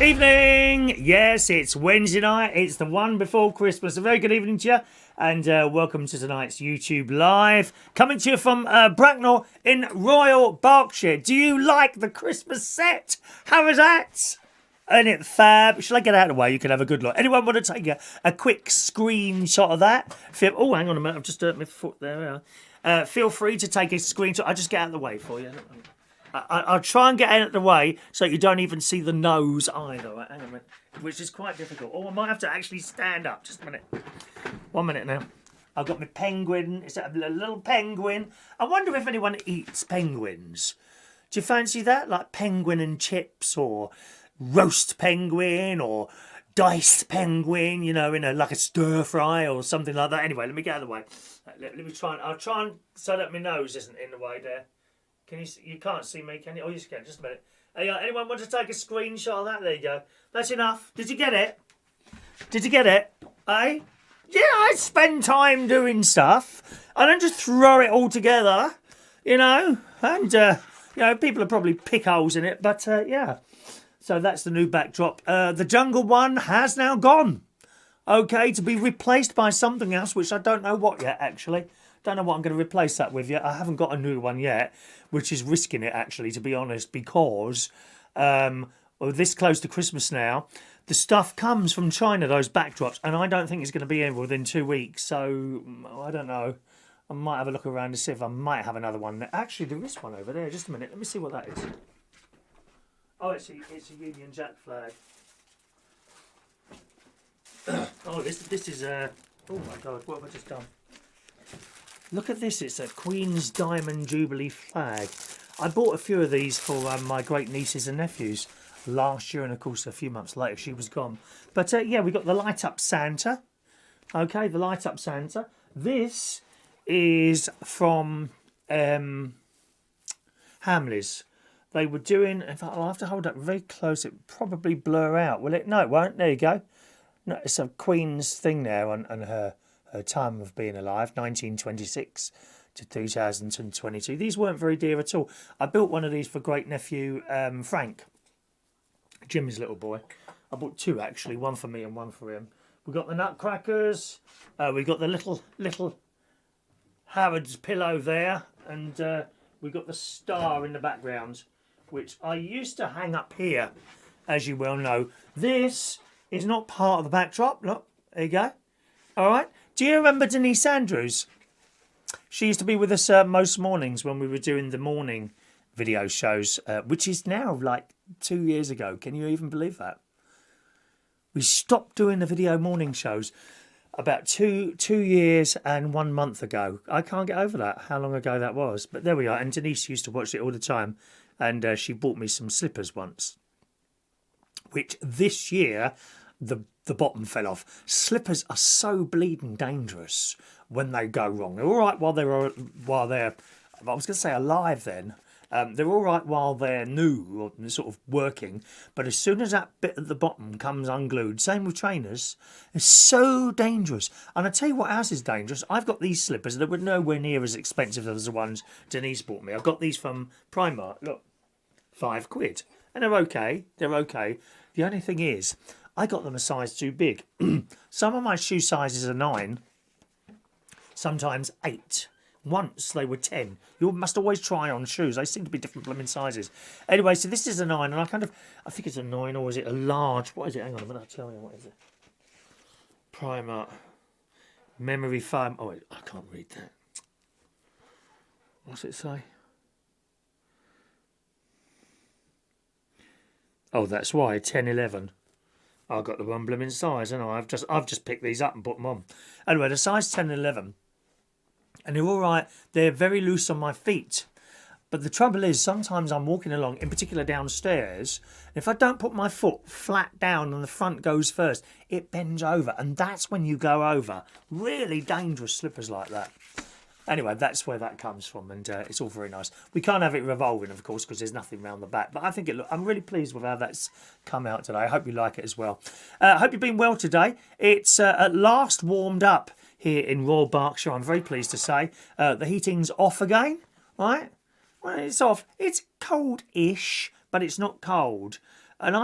Evening! Yes, it's Wednesday night. It's the one before Christmas. A very good evening to you, and welcome to tonight's YouTube Live. Coming to you from Bracklnell in Royal Berkshire. Do you like the Christmas set? How is that? Ain't it fab? Shall I get out of the way? You can have a good look. Anyone want to take a quick screenshot of that? Oh, hang on a minute. I've just hurt my foot there. Feel free to take a screenshot. I'll just get out of the way for you. I'll try and get out of the way so you don't even see the nose either. Right, hang on a minute. Which is quite difficult. Oh, I might have to actually stand up. Just a minute. 1 minute now. I've got my penguin. It's a little penguin. I wonder if anyone eats penguins. Do you fancy that? Like penguin and chips, or roast penguin, or diced penguin, you know, in like a stir fry or something like that. Anyway, let me get out of the way. Let me try and... I'll try and so that my nose isn't in the way there. Can you see? You can't see me, can you? Oh, you can. Just a minute. Hey, anyone want to take a screenshot of that? There you go. That's enough. Did you get it? Did you get it? Eh? Yeah, I spend time doing stuff. I don't just throw it all together, you know. And, you know, people are probably pick holes in it. But, yeah. So that's the new backdrop. The jungle one has now gone. Okay, to be replaced by something else, which I don't know what yet, actually. Don't know what I'm going to replace that with yet. I haven't got a new one yet, which is risking it, actually, to be honest, because we're this close to Christmas now. The stuff comes from China, those backdrops, and I don't think it's going to be here within 2 weeks. So, I don't know. I might have a look around to see if I might have another one. Actually, there is one over there. Just a minute. Let me see what that is. Oh, it's a Union Jack flag. Oh, this is a... Oh, my God. What have I just done? Look at this, it's a Queen's Diamond Jubilee flag. I bought a few of these for my great nieces and nephews last year, and of course a few months later she was gone. But yeah, we got the light up Santa. Okay, the light up Santa. This is from Hamleys. They were doing, in fact I'll have to hold up very close, it will probably blur out, will it? No, it won't. There you go. No, it's a Queen's thing there on her time of being alive, 1926 to 2022. These weren't very dear at all. I built one of these for great nephew Frank, Jimmy's little boy. I bought two actually, one for me and one for him. We got the nutcrackers, we got the little Harrod's pillow there, and we got the star in the background, which I used to hang up here, as you well know. This is not part of the backdrop. Look, there you go. All right. Do you remember Denise Andrews? She used to be with us most mornings when we were doing the morning video shows, which is now like 2 years ago. Can you even believe that? We stopped doing the video morning shows about two years and 1 month ago. I can't get over that, how long ago that was. But there we are. And Denise used to watch it all the time. And she bought me some slippers once, which this year... The bottom fell off. Slippers are so bleeding dangerous when they go wrong. They're all right while they're I was going to say alive then. They're all right while they're new or sort of working. But as soon as that bit at the bottom comes unglued, same with trainers, it's so dangerous. And I tell you what else is dangerous. I've got these slippers that were nowhere near as expensive as the ones Denise bought me. I got these from Primark. Look, £5. And they're okay. They're okay. The only thing is, I got them a size too big. Some of my shoe sizes are 9, sometimes 8. Once they were 10. You must always try on shoes. They seem to be different blooming sizes. Anyway, so this is a 9, and I think it's a 9, or is it a large? What is it? Hang on a minute, I'll tell you. What is it? Primark. Memory foam. Oh, wait, I can't read that. What's it say? Oh, that's why, 10, 11. I got the one blooming size, and I've just picked these up and put them on. Anyway, the size 10 and 11, and they're all right. They're very loose on my feet, but the trouble is sometimes I'm walking along, in particular downstairs. If I don't put my foot flat down and the front goes first, it bends over, and that's when you go over. Really dangerous slippers like that. Anyway, that's where that comes from, and it's all very nice. We can't have it revolving, of course, because there's nothing round the back. But I think I'm really pleased with how that's come out today. I hope you like it as well. I hope you've been well today. It's at last warmed up here in Royal Berkshire, I'm very pleased to say. The heating's off again, right? Well, it's off. It's cold-ish, but it's not cold. And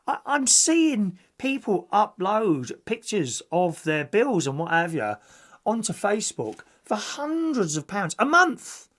I'm seeing people upload pictures of their bills and what have you onto Facebook for hundreds of pounds a month.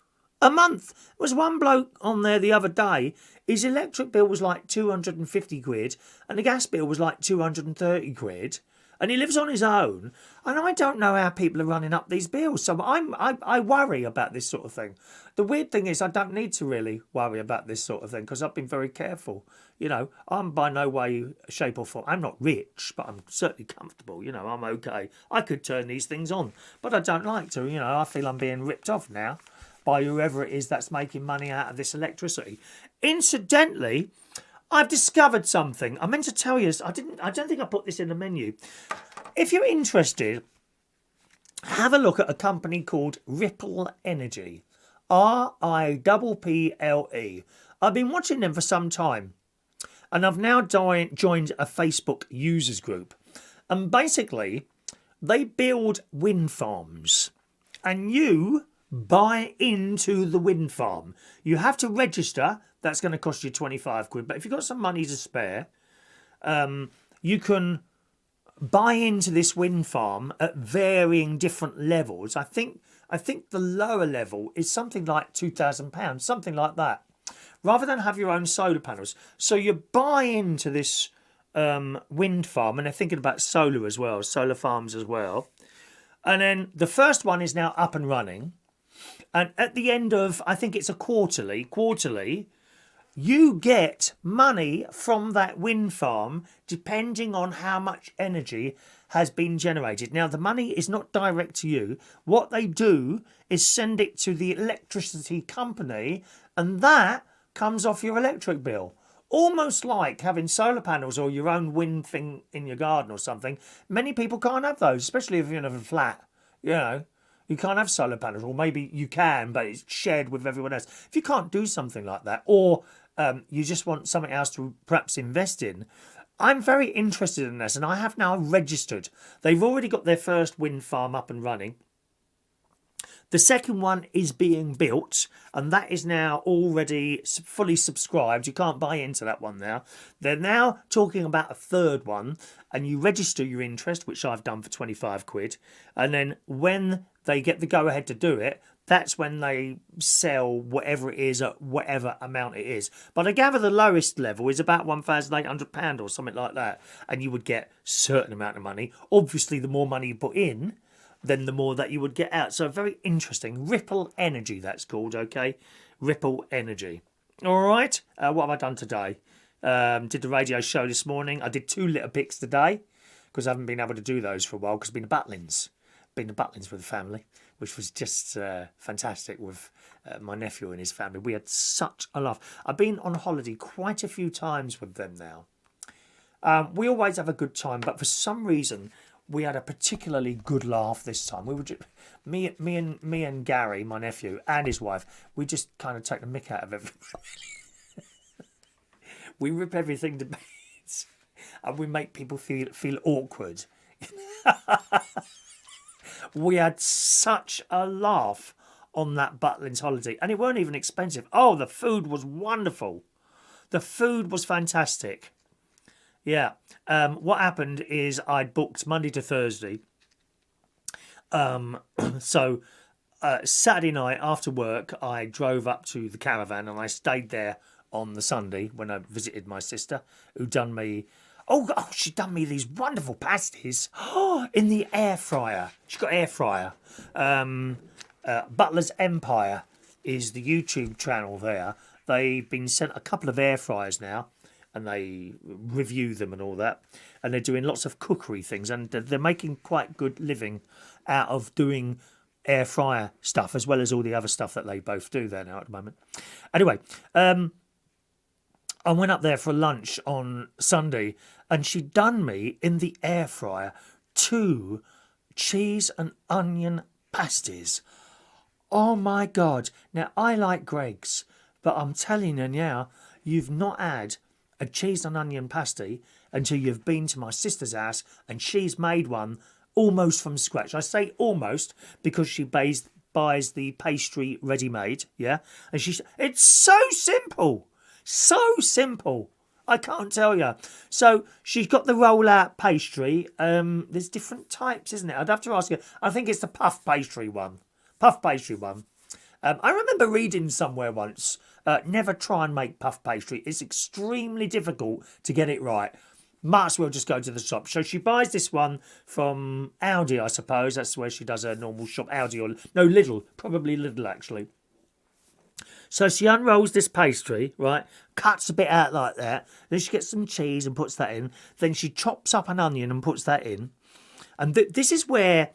A month. There was one bloke on there the other day. His electric bill was like 250 quid and the gas bill was like 230 quid. And he lives on his own. And I don't know how people are running up these bills. So I worry about this sort of thing. The weird thing is I don't need to really worry about this sort of thing because I've been very careful. You know, I'm by no way, shape or form. I'm not rich, but I'm certainly comfortable. You know, I'm okay. I could turn these things on, but I don't like to. You know, I feel I'm being ripped off now by whoever it is that's making money out of this electricity. Incidentally, I've discovered something. I meant to tell you this. I don't think I put this in the menu. If you're interested, have a look at a company called Ripple Energy. RIPPLE. I've been watching them for some time. And I've now joined a Facebook users group. And basically, they build wind farms. And you buy into the wind farm. You have to register. That's going to cost you 25 quid. But if you've got some money to spare, you can buy into this wind farm at varying different levels. I think the lower level is something like £2,000, something like that. Rather than have your own solar panels. So you buy into this wind farm, and they're thinking about solar as well, solar farms as well. And then the first one is now up and running. And at the end of, I think it's a quarterly, you get money from that wind farm depending on how much energy has been generated. Now, the money is not direct to you. What they do is send it to the electricity company, and that comes off your electric bill. Almost like having solar panels or your own wind thing in your garden or something. Many people can't have those, especially if you're in a flat. You know, you can't have solar panels, or maybe you can, but it's shared with everyone else. If you can't do something like that, or you just want something else to perhaps invest in, I'm very interested in this, and I have now registered. They've already got their first wind farm up and running. The second one is being built, and that is now already fully subscribed. You can't buy into that one now. They're now talking about a third one, and you register your interest, which I've done for 25 quid. And then when they get the go-ahead to do it, that's when they sell whatever it is at whatever amount it is. But I gather the lowest level is about £1,800 or something like that. And you would get a certain amount of money. Obviously, the more money you put in, then the more that you would get out. So very interesting. Ripple Energy, that's called, okay? Ripple Energy. All right. What have I done today? Did the radio show this morning. I did 2 litter picks today because I haven't been able to do those for a while because I've been to Butlins. Been to Butlins with the family, which was just fantastic with my nephew and his family. We had such a laugh. I've been on holiday quite a few times with them now. We always have a good time, but for some reason we had a particularly good laugh this time. We were just, me and Gary, my nephew, and his wife. We just kind of take the mick out of everything. We rip everything to bits, and we make people feel awkward. We had such a laugh on that Butlers holiday, and it weren't even expensive. Oh, the food was wonderful. The food was fantastic. Yeah. What happened is I'd booked Monday to Thursday. So Saturday night after work, I drove up to the caravan and I stayed there on the Sunday when I visited my sister, who done me. Oh, she done me these wonderful pasties in the air fryer. She's got air fryer. Butler's Empire is the YouTube channel there. They've been sent a couple of air fryers now, and they review them and all that. And they're doing lots of cookery things, and they're making quite good living out of doing air fryer stuff, as well as all the other stuff that they both do there now at the moment. Anyway, I went up there for lunch on Sunday, and she'd done me in the air fryer 2 cheese and onion pasties. Oh my God. Now, I like Greggs, but I'm telling you now, you've not had a cheese and onion pasty until you've been to my sister's house and she's made one almost from scratch. I say almost because she buys the pastry ready-made, yeah? And it's so simple. So simple. I can't tell you. So she's got the roll-out pastry. There's different types, isn't it? I'd have to ask her. I think it's the puff pastry one. Puff pastry one. I remember reading somewhere once, never try and make puff pastry. It's extremely difficult to get it right. Might as well just go to the shop. So she buys this one from Aldi, I suppose. That's where she does her normal shop. Aldi or... No, Lidl. Probably Lidl, actually. So she unrolls this pastry, right? Cuts a bit out like that. Then she gets some cheese and puts that in. Then she chops up an onion and puts that in. And this is where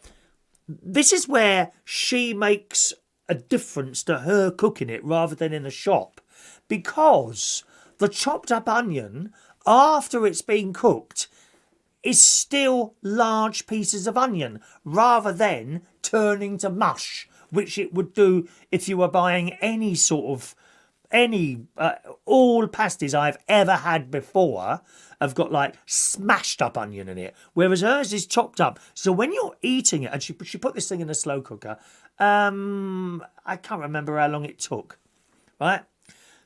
she makes a difference to her cooking it rather than in the shop. Because the chopped up onion, after it's been cooked, is still large pieces of onion rather than turning to mush, which it would do if you were buying any sort of all pasties I've ever had before have got like smashed up onion in it, whereas hers is chopped up. So when you're eating it, and she put this thing in a slow cooker, I can't remember how long it took, right?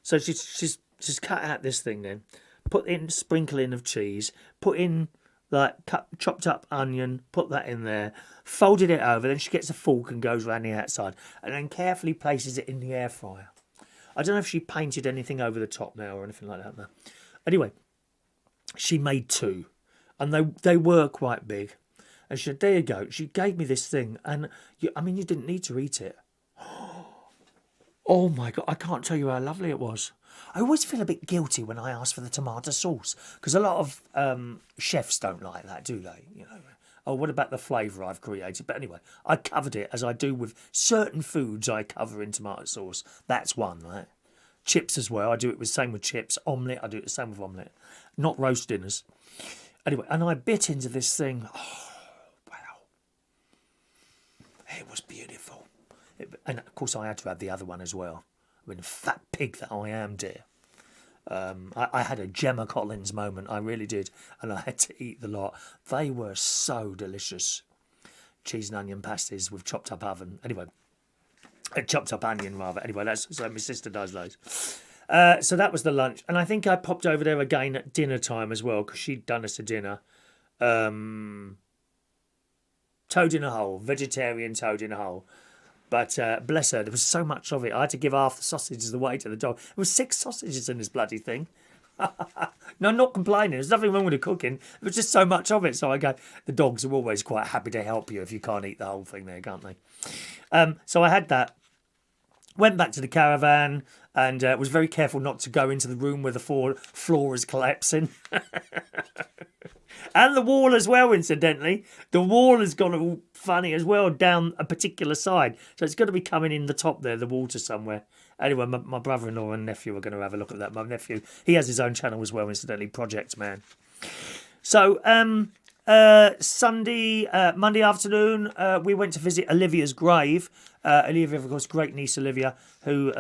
So she's cut out this thing, then put in sprinkling of cheese, put in like chopped up onion, put that in there, folded it over, then she gets a fork and goes around the outside and then carefully places it in the air fryer. I don't know if she painted anything over the top now or anything like that now. Anyway, she made two and they were quite big. And she said, there you go. She gave me this thing and you didn't need to eat it. Oh my God, I can't tell you how lovely it was. I always feel a bit guilty when I ask for the tomato sauce because a lot of chefs don't like that, do they? You know, oh, what about the flavour I've created? But anyway, I covered it as I do with certain foods I cover in tomato sauce. That's one, right? Chips as well. I do it the same with chips. Omelette, I do it the same with omelette. Not roast dinners. Anyway, and I bit into this thing. Oh, wow. It was beautiful. And of course I had to have the other one as well. I mean, fat pig that I am, dear. I had a Gemma Collins moment, I really did, and I had to eat the lot. They were so delicious. Cheese and onion pasties with chopped up oven. Anyway, chopped up onion rather. Anyway, that's so my sister does those. So that was the lunch, and I think I popped over there again at dinner time as well because she'd done us a dinner. Toad in a hole, vegetarian toad in a hole. But bless her, there was so much of it. I had to give half the sausages away to the dog. There was 6 sausages in this bloody thing. No, I'm not complaining. There's nothing wrong with the cooking. There was just so much of it. So I go, the dogs are always quite happy to help you if you can't eat the whole thing there, can't they? So I had that. Went back to the caravan and was very careful not to go into the room where the floor is collapsing. And the wall as well, incidentally. The wall has gone all funny as well down a particular side. So it's got to be coming in the top there, the water somewhere. Anyway, my brother-in-law and nephew are going to have a look at that. My nephew, he has his own channel as well, incidentally, Project Man. So, Monday afternoon, we went to visit Olivias Grave. Olivia, of course, great niece Olivia, who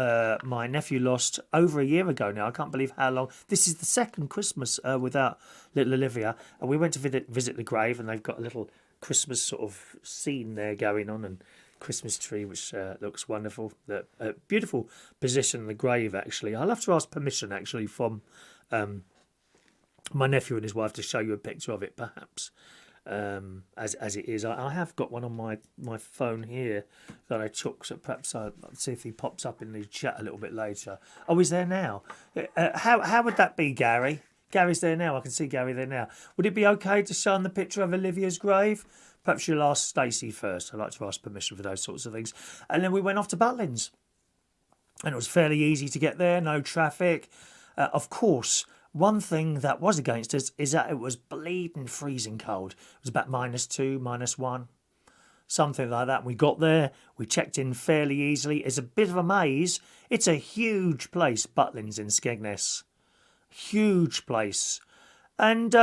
my nephew lost over a year ago now. I can't believe how long. This is the second Christmas without little Olivia. And we went to visit the grave, and they've got a little Christmas sort of scene there going on, and Christmas tree, which looks wonderful. The beautiful position in the grave, actually. I'll have to ask permission, actually, from my nephew and his wife to show you a picture of it, perhaps, as it is. I have got one on my phone here that I took, so perhaps I'll see if he pops up in the chat a little bit later. Oh, he's there now. How would that be, Gary? Gary's there now. I can see Gary there now. Would it be okay to show him the picture of Olivia's grave? Perhaps you'll ask Stacey first. I like to ask permission for those sorts of things. And then we went off to Butlins. And it was fairly easy to get there, no traffic. Of course, one thing that was against us is that it was bleeding freezing cold. It was about -2, -1, something like that. We got there, we checked in fairly easily. It's a bit of a maze. It's a huge place, Butlins in Skegness. Huge place. And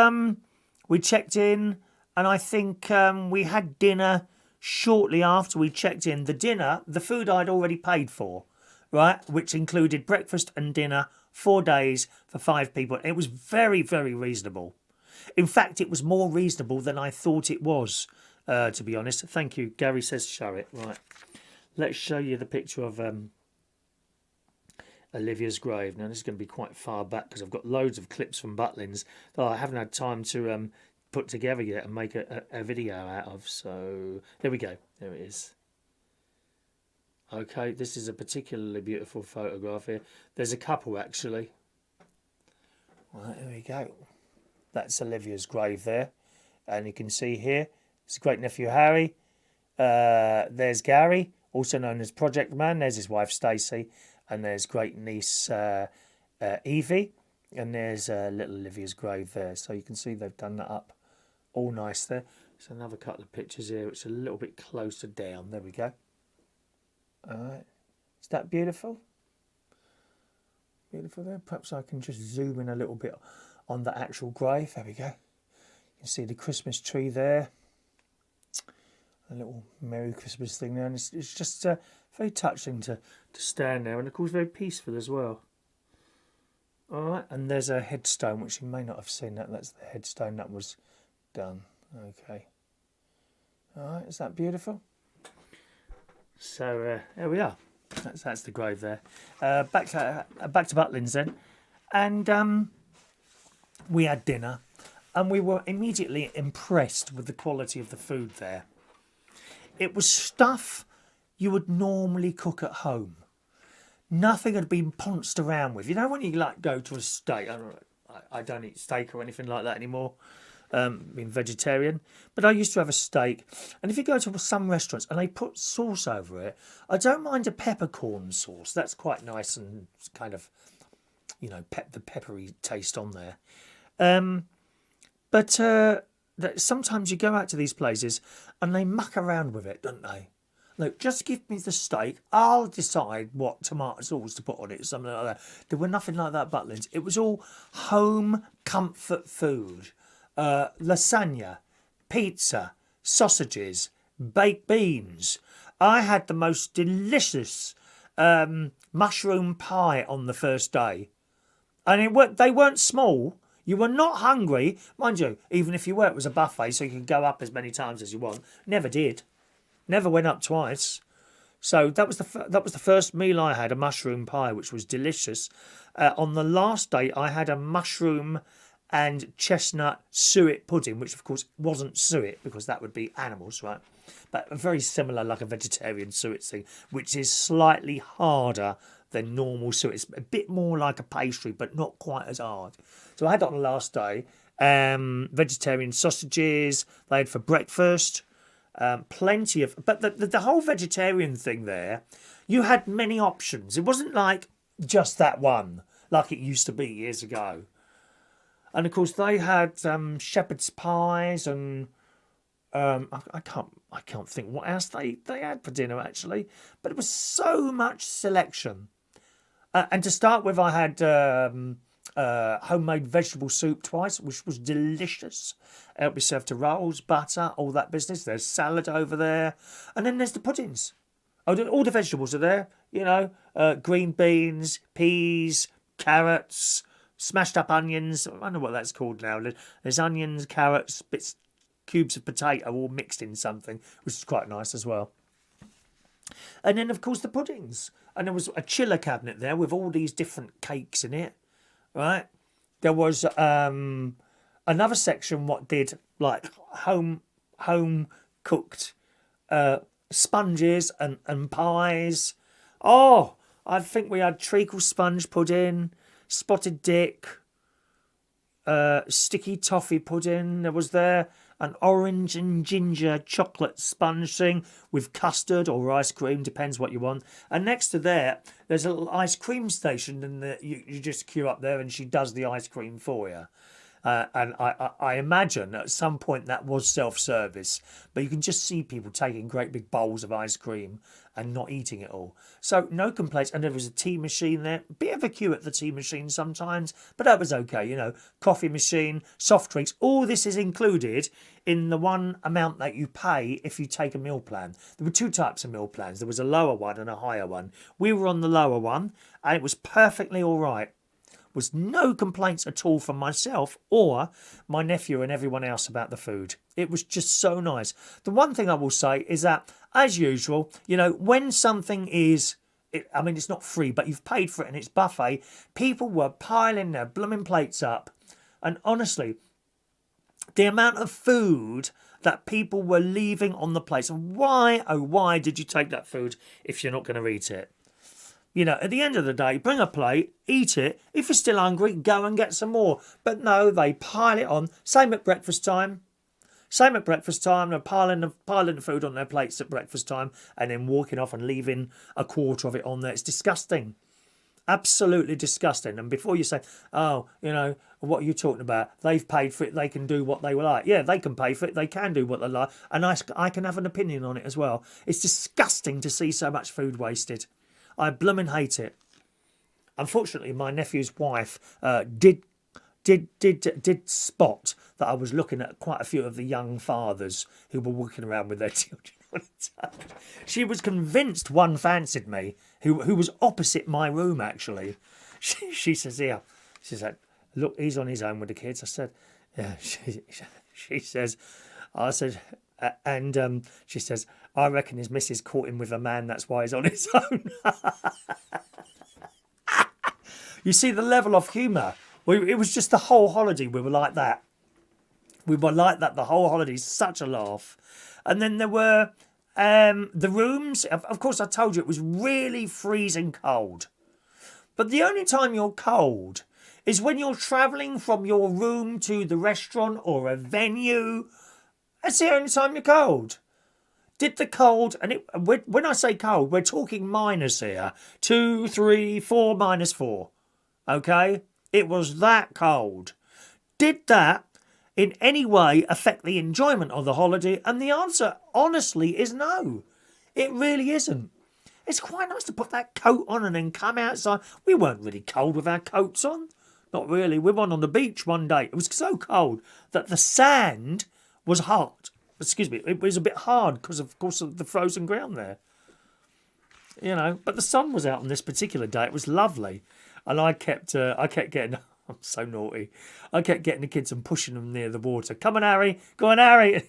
we checked in, and I think we had dinner shortly after we checked in. The food I'd already paid for, right, which included breakfast and dinner, 4 days for 5 people. It was very, very reasonable. In fact, it was more reasonable than I thought it was, to be honest. Thank you. Gary says show it. Right. Let's show you the picture of Olivia's Grave. Now, this is going to be quite far back because I've got loads of clips from Butlins that I haven't had time to put together yet and make a video out of. So, there we go. There it is. Okay, this is a particularly beautiful photograph here. There's a couple, actually. Right, there we go. That's Olivia's grave there. And you can see here, it's great-nephew Harry. There's Gary, also known as Project Man. There's his wife Stacey. And there's great-niece Evie. And there's little Olivia's grave there. So you can see they've done that up all nice there. There's another couple of pictures here. It's a little bit closer down. There we go. All right. Is that beautiful? Beautiful there. Perhaps I can just zoom in a little bit on the actual grave. There we go. You can see the Christmas tree there. A little Merry Christmas thing there. And it's just very touching to stand there. And of course very peaceful as well. Alright, and there's a headstone, which you may not have seen that. That's the headstone that was done. Okay. Alright, is that beautiful? So there we are. That's the grave there. Back to Butlins then. And we had dinner. And we were immediately impressed with the quality of the food there. It was stuff you would normally cook at home. Nothing had been ponced around with. You know when you like go to a steak, I don't eat steak or anything like that anymore, being vegetarian, but I used to have a steak, and if you go to some restaurants and they put sauce over it, I don't mind a peppercorn sauce. That's quite nice and kind of, you know, the peppery taste on there. But sometimes you go out to these places and they muck around with it, don't they? Look, just give me the steak. I'll decide what tomato sauce to put on it, something like that. There were nothing like that at Butlins. It was all home comfort food. Lasagna, pizza, sausages, baked beans. I had the most delicious mushroom pie on the first day. And they weren't small. You were not hungry. Mind you, even if you were, it was a buffet, so you could go up as many times as you want. Never did. Never went up twice. So that was the first meal I had, a mushroom pie, which was delicious. On the last day, I had a mushroom and chestnut suet pudding, which of course wasn't suet because that would be animals, right? But very similar, like a vegetarian suet thing, which is slightly harder than normal suet. It's a bit more like a pastry, but not quite as hard. So I had that on the last day. Vegetarian sausages they had for breakfast. Plenty of, but the whole vegetarian thing there, you had many options. It wasn't like just that one, like it used to be years ago. And of course, they had shepherd's pies and I can't think what else they had for dinner actually. But it was so much selection. And to start with, I had homemade vegetable soup twice, which was delicious. It'll be served to rolls, butter, all that business. There's salad over there. And then there's the puddings. All the vegetables are there, you know. Green beans, peas, carrots, smashed up onions. I don't know what that's called now. There's onions, carrots, cubes of potato all mixed in something, which is quite nice as well. And then, of course, the puddings. And there was a chiller cabinet there with all these different cakes in it. Right, there was another section what did like home cooked sponges and pies. Oh, I think we had treacle sponge pudding, spotted dick, sticky toffee pudding. There was there an orange and ginger chocolate sponge thing with custard or ice cream, depends what you want. And next to there, there's a little ice cream station, and you just queue up there and she does the ice cream for you. And I imagine at some point that was self-service, but you can just see people taking great big bowls of ice cream and not eating it all. So no complaints. And there was a tea machine there. Bit of a queue at the tea machine sometimes, but that was okay. You know, coffee machine, soft drinks. All this is included in the one amount that you pay if you take a meal plan. There were two types of meal plans. There was a lower one and a higher one. We were on the lower one, and it was perfectly all right. Was no complaints at all from myself or my nephew and everyone else about the food. It was just so nice. The one thing I will say is that, as usual, you know, when something is I mean, it's not free, but you've paid for it and it's buffet. People were piling their blooming plates up. And honestly, the amount of food that people were leaving on the plates. Why, oh, why did you take that food if you're not going to eat it? You know, at the end of the day, bring a plate, eat it. If you're still hungry, go and get some more. But no, they pile it on. Same at breakfast time. Same at breakfast time. They're piling the food on their plates at breakfast time and then walking off and leaving a quarter of it on there. It's disgusting. Absolutely disgusting. And before you say, oh, you know, what are you talking about? They've paid for it. They can do what they like. Yeah, they can pay for it. They can do what they like. And I can have an opinion on it as well. It's disgusting to see so much food wasted. I blooming hate it. Unfortunately, my nephew's wife did spot that I was looking at quite a few of the young fathers who were walking around with their children on a touch. She was convinced one fancied me, who was opposite my room actually. She says, "Yeah," she said, "Look, he's on his own with the kids." I said, "Yeah." She says, I said, and she says, "I reckon his missus caught him with a man. That's why he's on his own." You see the level of humour. It was just the whole holiday. We were like that. We were like that the whole holiday. Such a laugh. And then there were the rooms. Of course, I told you it was really freezing cold. But the only time you're cold is when you're travelling from your room to the restaurant or a venue. That's the only time you're cold. Did the cold, and when I say cold, we're talking minus here. 2, 3, 4, -4. Okay? It was that cold. Did that in any way affect the enjoyment of the holiday? And the answer, honestly, is no. It really isn't. It's quite nice to put that coat on and then come outside. We weren't really cold with our coats on. Not really. We went on the beach one day. It was so cold that the sand was hard. Excuse me. It was a bit hard because, of course, of the frozen ground there. You know, but the sun was out on this particular day. It was lovely. And I kept getting, I'm so naughty. I kept getting the kids and pushing them near the water. Come on, Harry. Go on, Harry.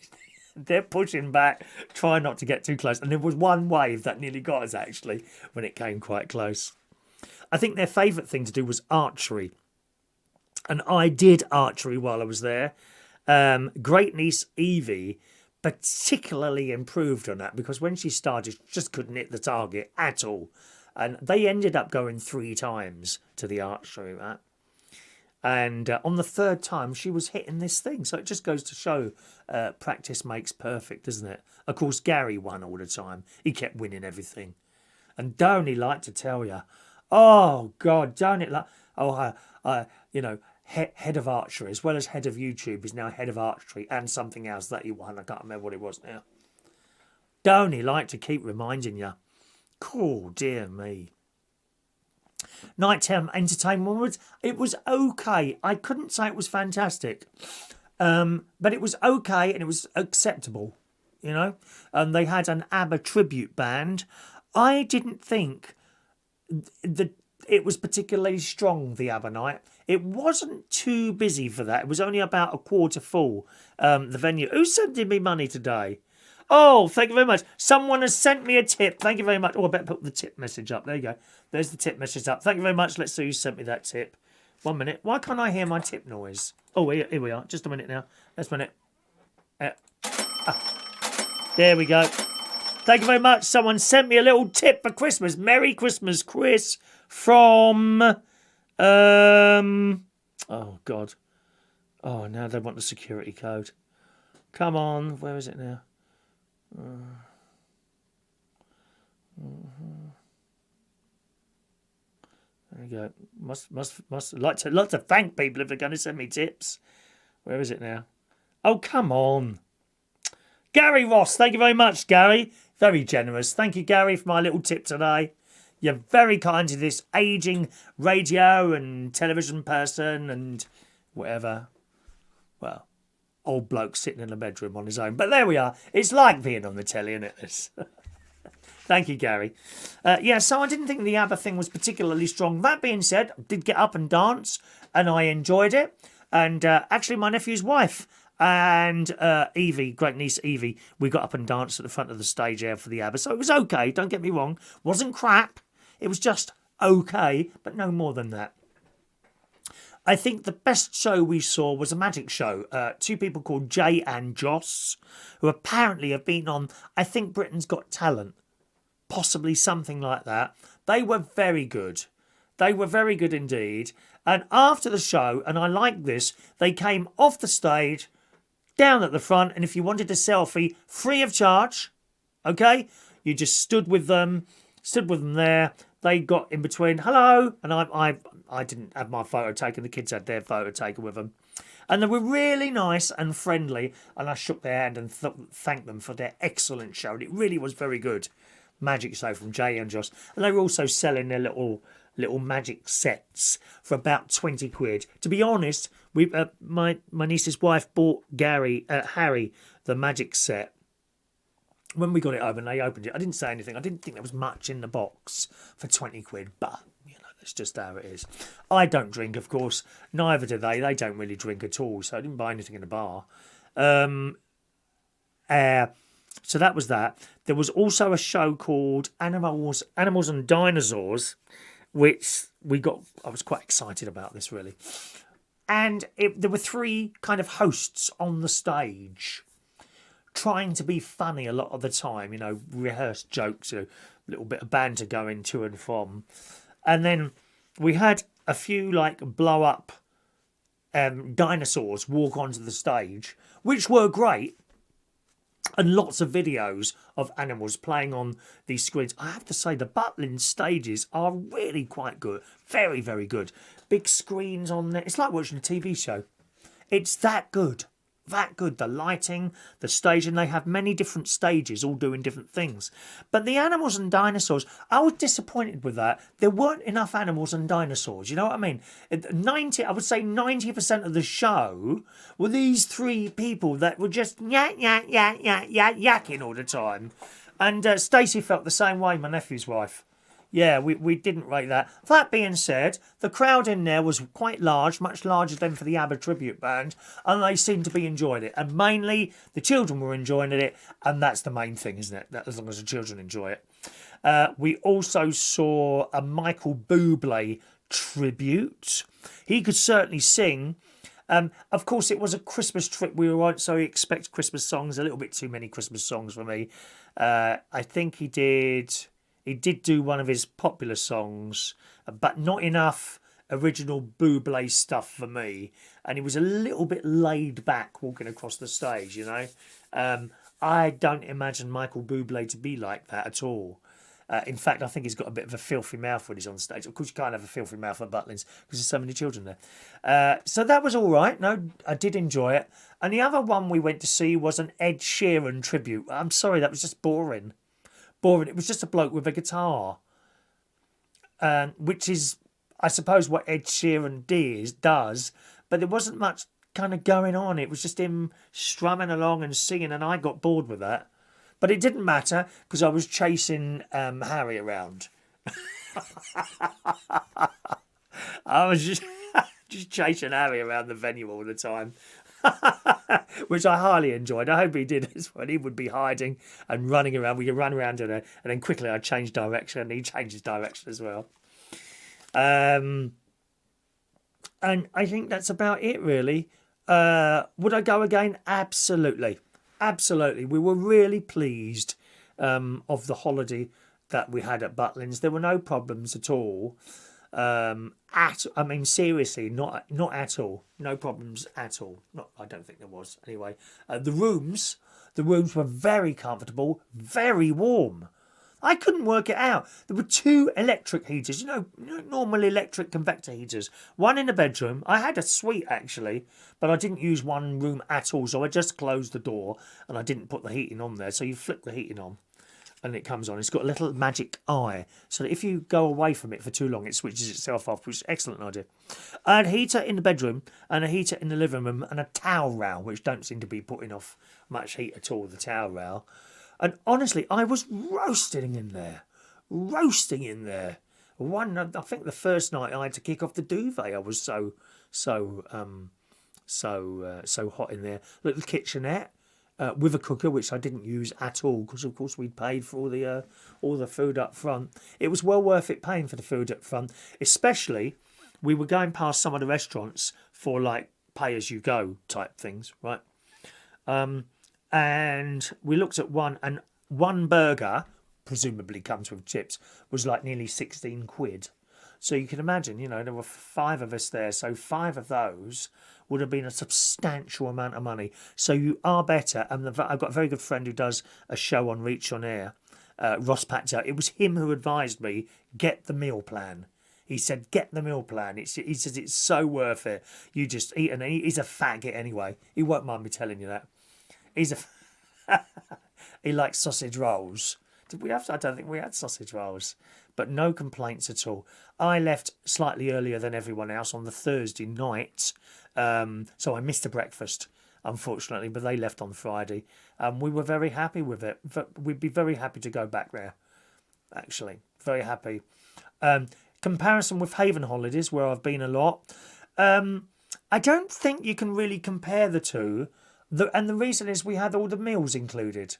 They're pushing back, trying not to get too close. And there was one wave that nearly got us, actually, when it came quite close. I think their favourite thing to do was archery. And I did archery while I was there. Great niece Evie particularly improved on that because when she started, she just couldn't hit the target at all. And they ended up going 3 times to the archery mat. And on the 3rd time, she was hitting this thing. So it just goes to show practice makes perfect, doesn't it? Of course, Gary won all the time. He kept winning everything. And don't he like to tell you, oh, God, don't it like... Oh, you know, head of archery, as well as head of YouTube, is now head of archery and something else that he won. I can't remember what it was now. Don't he like to keep reminding you? Cool, dear me. Nighttime entertainment, it was okay. I couldn't say it was fantastic. But it was okay and it was acceptable, you know. And they had an Abba tribute band. I didn't think it was particularly strong, the Abba night. It wasn't too busy for that. It was only about a quarter full, the venue. Who's sending me money today? Oh, thank you very much. Someone has sent me a tip. Thank you very much. Oh, I better put the tip message up. There you go. There's the tip message up. Thank you very much. Let's see who sent me that tip. 1 minute. Why can't I hear my tip noise? Oh, here we are. Just a minute now. Just a minute. There we go. Thank you very much. Someone sent me a little tip for Christmas. Merry Christmas, Chris, from... Oh, God. Oh, now they want the security code. Come on. Where is it now? There you go. Must like to thank people if they're going to send me tips. Where is it now? Oh, come on. Gary Ross, thank you very much, Gary. Very generous. Thank you, Gary, for my little tip today. You're very kind to this ageing radio and television person and whatever. Well, old bloke sitting in a bedroom on his own. But there we are. It's like being on the telly, isn't it? Thank you, Gary. Yeah, so I didn't think the ABBA thing was particularly strong. That being said, I did get up and dance, and I enjoyed it. And actually, my nephew's wife and Evie, great niece Evie, we got up and danced at the front of the stage there for the ABBA. So it was okay, don't get me wrong. Wasn't crap. It was just okay, but no more than that. I think the best show we saw was a magic show. Two people called Jay and Joss, who apparently have been on, I think, Britain's Got Talent. Possibly something like that. They were very good. They were very good indeed. And after the show, and I like this, they came off the stage, down at the front, and if you wanted a selfie, free of charge, okay? You just stood with them there. They got in between, hello, and I didn't have my photo taken. The kids had their photo taken with them. And they were really nice and friendly, and I shook their hand and thanked them for their excellent show. And it really was very good. Magic show from Jay and Joss. And they were also selling their little magic sets for about 20 quid. To be honest, my niece's wife bought Harry the magic set. When we got it open, they opened it. I didn't say anything. I didn't think there was much in the box for 20 quid, but, you know, that's just how it is. I don't drink, of course. Neither do they. They don't really drink at all, so I didn't buy anything in the bar. So that was that. There was also a show called Animals and Dinosaurs, which I was quite excited about this, really. And there were three kind of hosts on the stage, trying to be funny a lot of the time, you know, rehearsed jokes, a little bit of banter going to and from. And then we had a few like blow up dinosaurs walk onto the stage, which were great. And lots of videos of animals playing on these screens. I have to say, the Butlin stages are really quite good. Very, very good. Big screens on there. It's like watching a TV show. It's that good. That good. The lighting, the stage, and they have many different stages all doing different things. But the Animals and Dinosaurs, I was disappointed with that. There weren't enough animals and dinosaurs. You know what I mean? I would say 90% of the show were these three people that were just yakking all the time. And Stacey felt the same way, my nephew's wife. Yeah, we didn't rate that. That being said, the crowd in there was quite large, much larger than for the Abba tribute band, and they seemed to be enjoying it. And mainly, the children were enjoying it, and that's the main thing, isn't it? That as long as the children enjoy it. We also saw a Michael Bublé tribute. He could certainly sing. Of course, it was a Christmas trip we were on, so he expects Christmas songs. A little bit too many Christmas songs for me. I think he did do one of his popular songs, but not enough original Bublé stuff for me. And he was a little bit laid back walking across the stage, you know. I don't imagine Michael Bublé to be like that at all. In fact, I think he's got a bit of a filthy mouth when he's on stage. Of course, you can't have a filthy mouth at Butlins because there's so many children there. So that was all right. No, I did enjoy it. And the other one we went to see was an Ed Sheeran tribute. I'm sorry, that was just boring. It was just a bloke with a guitar, which is, I suppose, what Ed Sheeran does, but there wasn't much kind of going on. It was just him strumming along and singing, and I got bored with that. But it didn't matter because I was chasing Harry around. I was just chasing Harry around the venue all the time. Which I highly enjoyed. I hope he did as well. He would be hiding and running around. We could run around and then quickly I'd change direction and he changed direction as well. And I think that's about it, really. Would I go again? Absolutely. Absolutely. We were really pleased of the holiday that we had at Butlins. There were no problems at all. Seriously, not at all. No problems at all. I don't think there was. Anyway, the rooms were very comfortable, very warm. I couldn't work it out. There were two electric heaters, normal electric convector heaters. One in the bedroom. I had a suite actually, but I didn't use one room at all, so I just closed the door and I didn't put the heating on there. So you flick the heating on and it comes on. It's got a little magic eye, so that if you go away from it for too long, it switches itself off, which is an excellent idea. And a heater in the bedroom, and a heater in the living room, and a towel rail, which don't seem to be putting off much heat at all, the towel rail. And honestly, I was roasting in there. I think the first night I had to kick off the duvet. I was so hot in there. Little kitchenette. with a cooker, which I didn't use at all because, of course, we'd paid for all the food up front. It was well worth it paying for the food up front, especially we were going past some of the restaurants for like pay as you go type things, right? And we looked at one, and one burger, presumably comes with chips, was like nearly 16 quid. So you can imagine, you know, there were 5 of us there, so 5 of those would have been a substantial amount of money. So you are better. And I've got a very good friend who does a show on Reach on Air, Ross Patzer. It was him who advised me, get the meal plan. He said, get the meal plan. He says it's so worth it. You just eat, and he's a faggot anyway. He won't mind me telling you that. He likes sausage rolls. Did we have? I don't think we had sausage rolls. But no complaints at all. I left slightly earlier than everyone else on the Thursday night. So I missed the breakfast, unfortunately, but they left on Friday. We were very happy with it. We'd be very happy to go back there, actually. Very happy. Comparison with Haven Holidays, where I've been a lot. I don't think you can really compare the two. And the reason is we had all the meals included.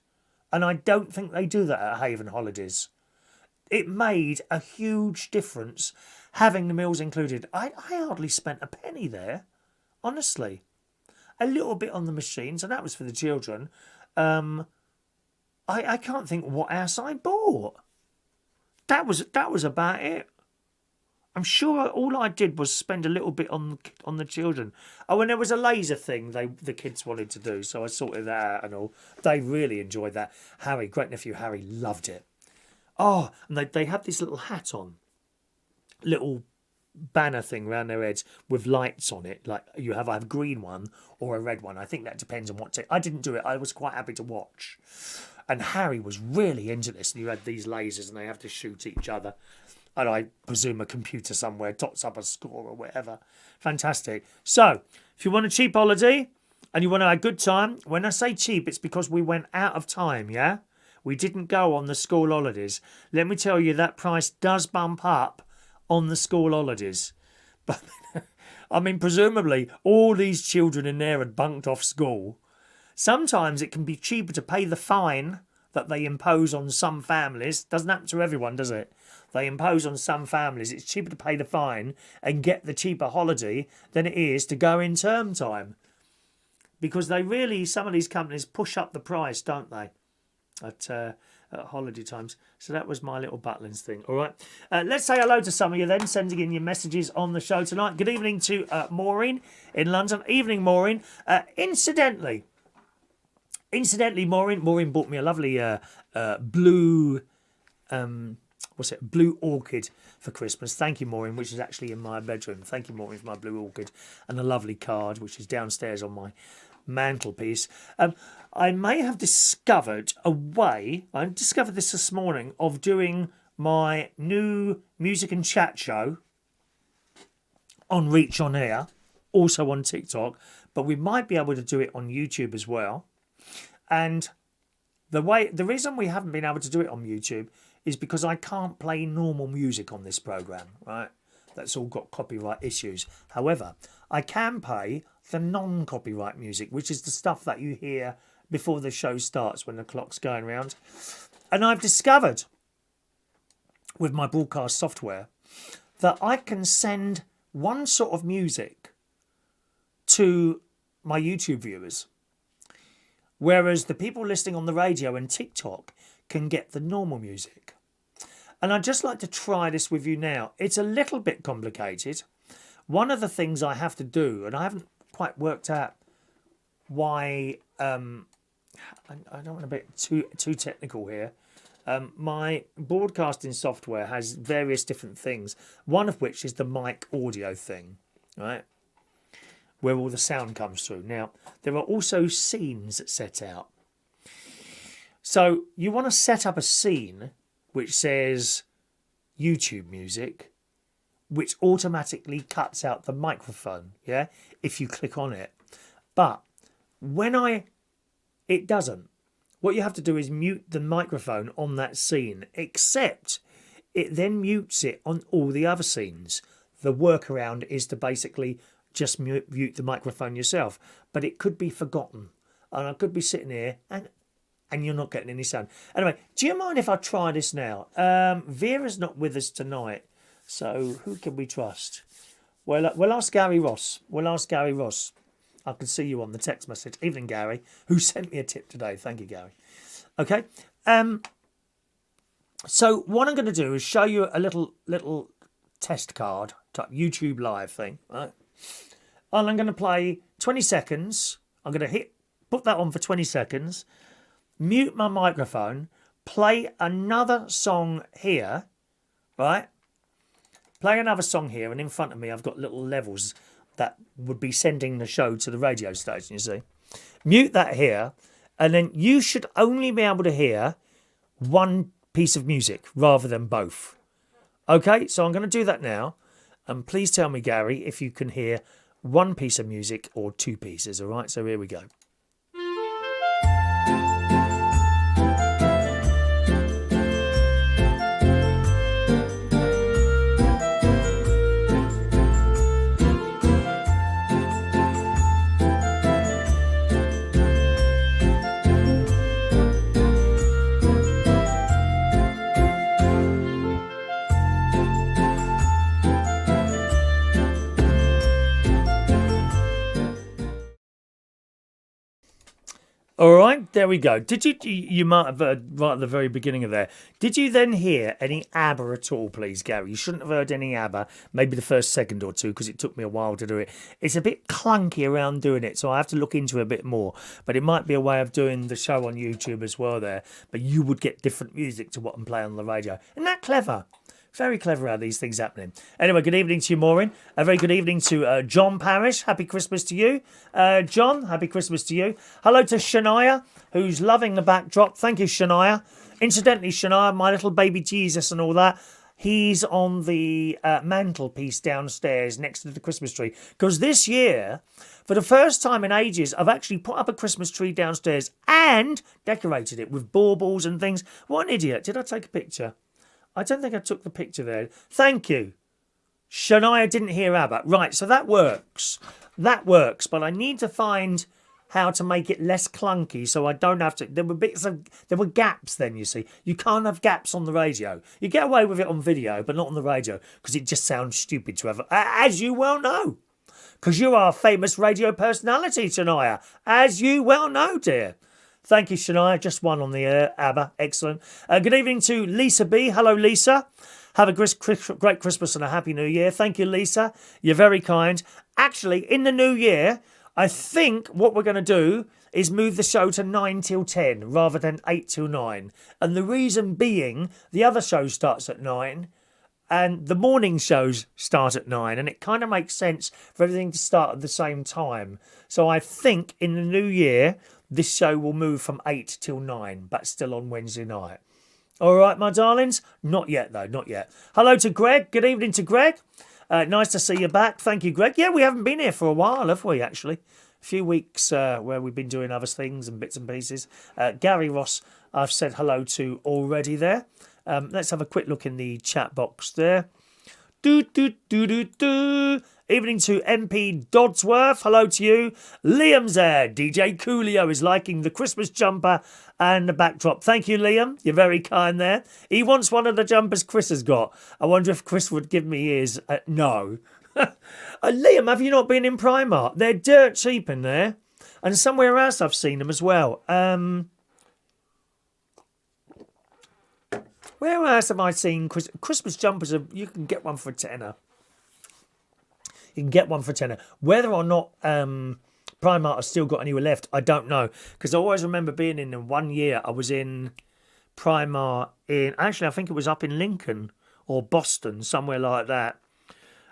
And I don't think they do that at Haven Holidays. It made a huge difference having the meals included. I hardly spent a penny there, honestly. A little bit on the machines, and that was for the children. I can't think what else I bought. That was about it. I'm sure all I did was spend a little bit on the children. Oh, and there was a laser thing the kids wanted to do, so I sorted that out and all. They really enjoyed that. Harry, great nephew Harry, loved it. Oh, and they had this little hat on, little banner thing around their heads with lights on it. Like you have a green one or a red one. I think that depends on what. I didn't do it. I was quite happy to watch. And Harry was really into this. And you had these lasers, and they have to shoot each other. And I presume a computer somewhere tots up a score or whatever. Fantastic. So, if you want a cheap holiday and you want to have a good time, when I say cheap, it's because we went out of time, yeah? We didn't go on the school holidays. Let me tell you, that price does bump up on the school holidays. But, I mean, presumably, all these children in there had bunked off school. Sometimes it can be cheaper to pay the fine that they impose on some families. Doesn't happen to everyone, does it? They impose on some families. It's cheaper to pay the fine and get the cheaper holiday than it is to go in term time. Because some of these companies push up the price, don't they? At holiday times. So that was my little Butlins thing. All right. Let's say hello to some of you then, sending in your messages on the show tonight. Good evening to Maureen in London. Evening, Maureen. Incidentally, Maureen bought me a lovely blue... blue orchid for Christmas. Thank you, Maureen, which is actually in my bedroom. Thank you, Maureen, for my blue orchid. And a lovely card, which is downstairs on my mantelpiece. I may have discovered a way, I discovered this morning, of doing my new music and chat show on Reach on Air, also on TikTok, but we might be able to do it on YouTube as well. And the reason we haven't been able to do it on YouTube is because I can't play normal music on this programme, right? That's all got copyright issues. However, I can play the non-copyright music, which is the stuff that you hear before the show starts when the clock's going round. And I've discovered with my broadcast software that I can send one sort of music to my YouTube viewers, whereas the people listening on the radio and TikTok can get the normal music. And I'd just like to try this with you now. It's a little bit complicated. One of the things I have to do, and I haven't quite worked out why, I don't want to be too technical here. My broadcasting software has various different things, one of which is the mic audio thing, right? Where all the sound comes through. Now, there are also scenes set out. So you want to set up a scene which says YouTube music, which automatically cuts out the microphone, yeah, if you click on it. But it doesn't. What you have to do is mute the microphone on that scene, except it then mutes it on all the other scenes. The workaround is to basically just mute the microphone yourself, but it could be forgotten. and I could be sitting here and you're not getting any sun. Anyway, do you mind if I try this now? Vera's not with us tonight, so who can we trust? Well, we'll ask Gary Ross. I can see you on the text message. Evening, Gary, who sent me a tip today. Thank you, Gary. Okay. So what I'm going to do is show you a little test card type YouTube live thing, right? And I'm going to play 20 seconds. I'm going to put that on for 20 seconds, mute my microphone, play another song here, right? Play another song here, and in front of me I've got little levels that would be sending the show to the radio station, you see. Mute that here, and then you should only be able to hear one piece of music rather than both. Okay, so I'm going to do that now, and please tell me, Gary, if you can hear one piece of music or two pieces, all right? So here we go. All right, there we go. Did you might have heard right at the very beginning of there. Did you then hear any Abba at all, please, Gary? You shouldn't have heard any Abba, maybe the first second or two, because it took me a while to do it. It's a bit clunky around doing it, so I have to look into it a bit more. But it might be a way of doing the show on YouTube as well there. But you would get different music to what I'm playing on the radio. Isn't that clever? Very clever how these things happening. Anyway, good evening to you, Maureen. A very good evening to John Parrish. Happy Christmas to you. John, happy Christmas to you. Hello to Shania, who's loving the backdrop. Thank you, Shania. Incidentally, Shania, my little baby Jesus and all that, he's on the mantelpiece downstairs next to the Christmas tree. Because this year, for the first time in ages, I've actually put up a Christmas tree downstairs and decorated it with baubles and things. What an idiot. Did I take a picture? I don't think I took the picture there. Thank you. Shania didn't hear Abba. Right, so that works. That works, but I need to find how to make it less clunky so I don't have to... There were gaps then, you see. You can't have gaps on the radio. You get away with it on video, but not on the radio, because it just sounds stupid to have... As you well know. Because you are a famous radio personality, Shania. As you well know, dear. Thank you, Shania. Just one on the air. Abba. Excellent. Good evening to Lisa B. Hello, Lisa. Have a great Christmas and a Happy New Year. Thank you, Lisa. You're very kind. Actually, in the new year, I think what we're going to do is move the show to 9 till 10 rather than 8 till 9. And the reason being, the other show starts at 9 and the morning shows start at 9. And it kind of makes sense for everything to start at the same time. So I think in the new year... this show will move from 8 till 9, but still on Wednesday night. All right, my darlings? Not yet, though, not yet. Hello to Greg. Good evening to Greg. Nice to see you back. Thank you, Greg. Yeah, we haven't been here for a while, have we, actually? A few weeks where we've been doing other things and bits and pieces. Gary Ross, I've said hello to already there. Let's have a quick look in the chat box there. Evening to MP Dodsworth. Hello to you. Liam's there. DJ Coolio is liking the Christmas jumper and the backdrop. Thank you, Liam. You're very kind there. He wants one of the jumpers Chris has got. I wonder if Chris would give me his. No. Liam, have you not been in Primark? They're dirt cheap in there. And somewhere else I've seen them as well. Where else have I seen Christmas jumpers? You can get one for a tenner. You can get one for a tenner. Whether or not Primark has still got anywhere left, I don't know. Because I always remember being in them. One year I was in Primark in... Actually, I think it was up in Lincoln or Boston, somewhere like that.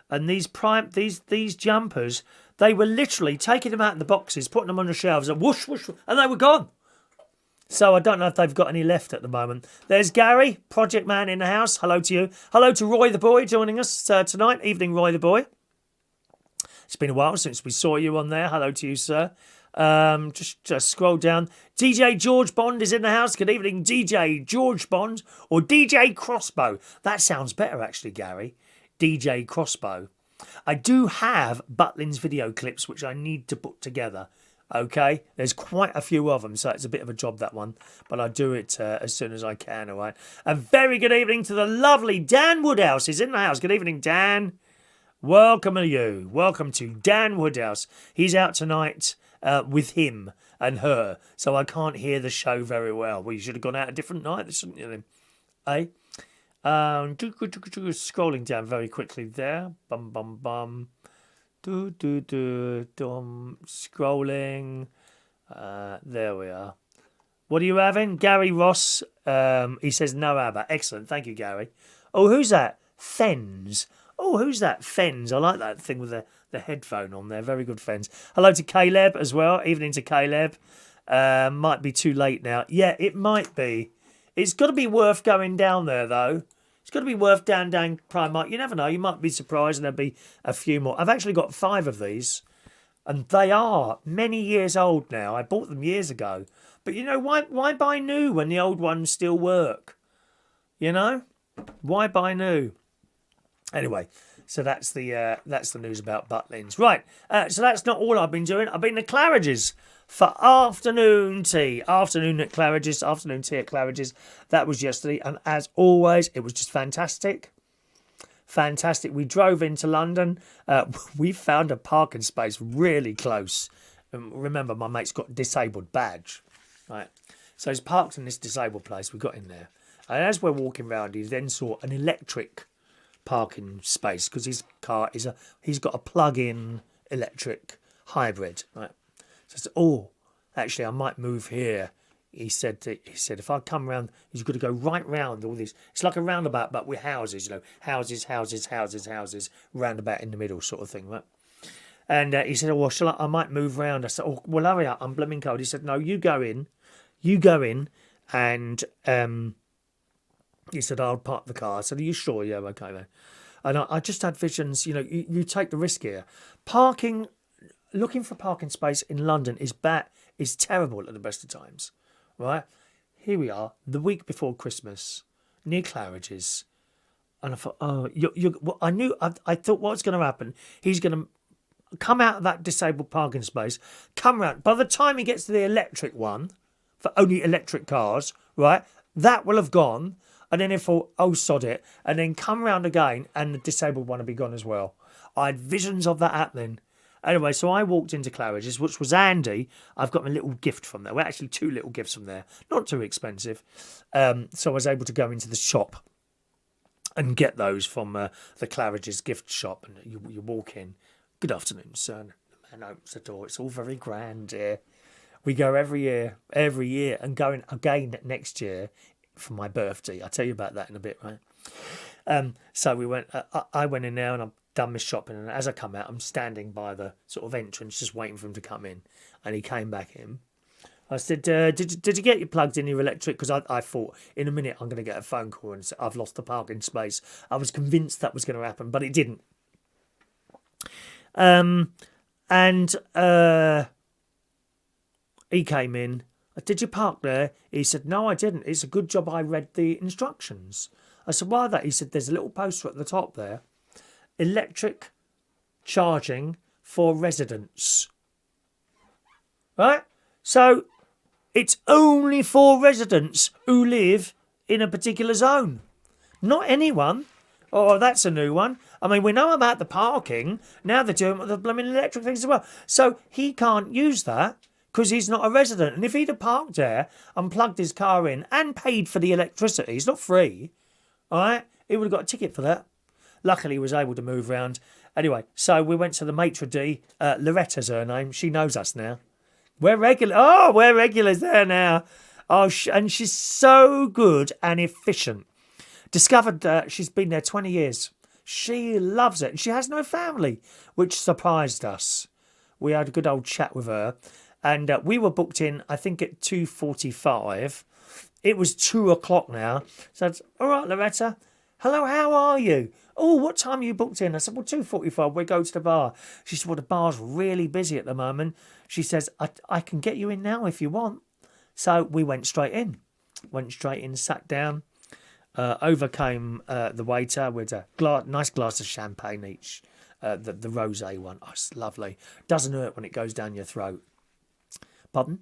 And these jumpers, they were literally taking them out of the boxes, putting them on the shelves, and whoosh, whoosh, and they were gone. So I don't know if they've got any left at the moment. There's Gary, Project Man in the house. Hello to you. Hello to Roy the Boy joining us tonight. Evening, Roy the Boy. It's been a while since we saw you on there. Hello to you, sir. Just scroll down. DJ George Bond is in the house. Good evening, DJ George Bond or DJ Crossbow. That sounds better, actually, Gary. DJ Crossbow. I do have Butlin's video clips, which I need to put together. Okay, there's quite a few of them, so it's a bit of a job, that one. But I do it as soon as I can, all right? A very good evening to the lovely Dan Woodhouse. He's in the house. Good evening, Dan. Welcome to you. Welcome to Dan Woodhouse. He's out tonight with him and her, so I can't hear the show very well. Well, you should have gone out a different night, shouldn't you then? Eh? Scrolling down very quickly there. Bum, bum, bum. Scrolling. There we are. What are you having? Gary Ross. He says no Abba. Excellent. Thank you, Gary. Oh, who's that? Fens. Oh, who's that? Fens. I like that thing with the headphone on there. Very good, Fens. Hello to Caleb as well. Evening to Caleb. Might be too late now. Yeah, it might be. It's got to be worth going down there, though. It's got to be worth down Primark. You never know. You might be surprised and there'll be a few more. I've actually got 5 of these. And they are many years old now. I bought them years ago. But, you know, why buy new when the old ones still work? You know? Why buy new? Anyway, so that's the news about Butlins. Right, so that's not all I've been doing. I've been to Claridge's for afternoon tea. Afternoon at Claridge's, afternoon tea at Claridge's. That was yesterday, and as always, it was just fantastic. Fantastic. We drove into London. We found a parking space really close. Remember, my mate's got a disabled badge. Right, so he's parked in this disabled place. We got in there. And as we're walking around, he then saw an electric parking space because his car he's got a plug-in electric hybrid. Right, so I said, "Oh, actually, I might move here." He said, "If I come round, he's got to go right round all this. It's like a roundabout, but with houses. You know, houses, roundabout in the middle, sort of thing, right?" And he said, "Oh, well, I might move round." I said, "Oh, well, hurry up, I'm blooming cold." He said, "No, you go in, and he said, I'll park the car." I said, "Are you sure?" "Yeah, okay then." And I just had visions, you know, you take the risk here. Looking for a parking space in London is terrible at the best of times, right? Here we are, the week before Christmas, near Claridge's. And I thought, I thought what's going to happen, he's going to come out of that disabled parking space, come round. By the time he gets to the electric one, for only electric cars, right, that will have gone. And then he thought, oh, sod it. And then come round again and the disabled one will be gone as well. I had visions of that happening. Anyway, so I walked into Claridge's, which was handy. I've got my little gift from there. Well, actually, 2 little gifts from there. Not too expensive. So I was able to go into the shop and get those from the Claridge's gift shop. And you walk in. "Good afternoon, sir." The man opens the door. "It's all very grand here. We go every year, and going again next year for my birthday. I'll tell you about that in a bit, right?" So we went. I went in there and I've done my shopping. And as I come out, I'm standing by the sort of entrance, just waiting for him to come in. And he came back in. I said, "Did you get your plugged in your electric?" Because I thought in a minute I'm going to get a phone call and say I've lost the parking space. I was convinced that was going to happen, but it didn't. He came in. "Did you park there?" He said, "No, I didn't. It's a good job I read the instructions." I said, "Why that?" He said, "There's a little poster at the top there. Electric charging for residents." Right? So it's only for residents who live in a particular zone. Not anyone. Oh, that's a new one. I mean, we know about the parking. Now they're doing the blooming electric things as well. So he can't use that because he's not a resident. And if he'd have parked there and plugged his car in and paid for the electricity, it's not free, all right, he would have got a ticket for that. Luckily, he was able to move around. Anyway, so we went to the maitre d'. Loretta's her name. She knows us now. We're regular. Oh, we're regulars there now. Oh, and she's so good and efficient. Discovered she's been there 20 years. She loves it. And she has no family, which surprised us. We had a good old chat with her. And we were booked in, I think, at 2:45. It was 2 o'clock now. So I said, "All right, Loretta. Hello, how are you?" "Oh, what time are you booked in?" I said, "Well, 2:45. We go to the bar." She said, "Well, the bar's really busy at the moment." She says, I can get you in now if you want." So we went straight in. Sat down. Overcame the waiter with a nice glass of champagne each. The rosé one. Oh, it's lovely. Doesn't hurt when it goes down your throat. Pardon?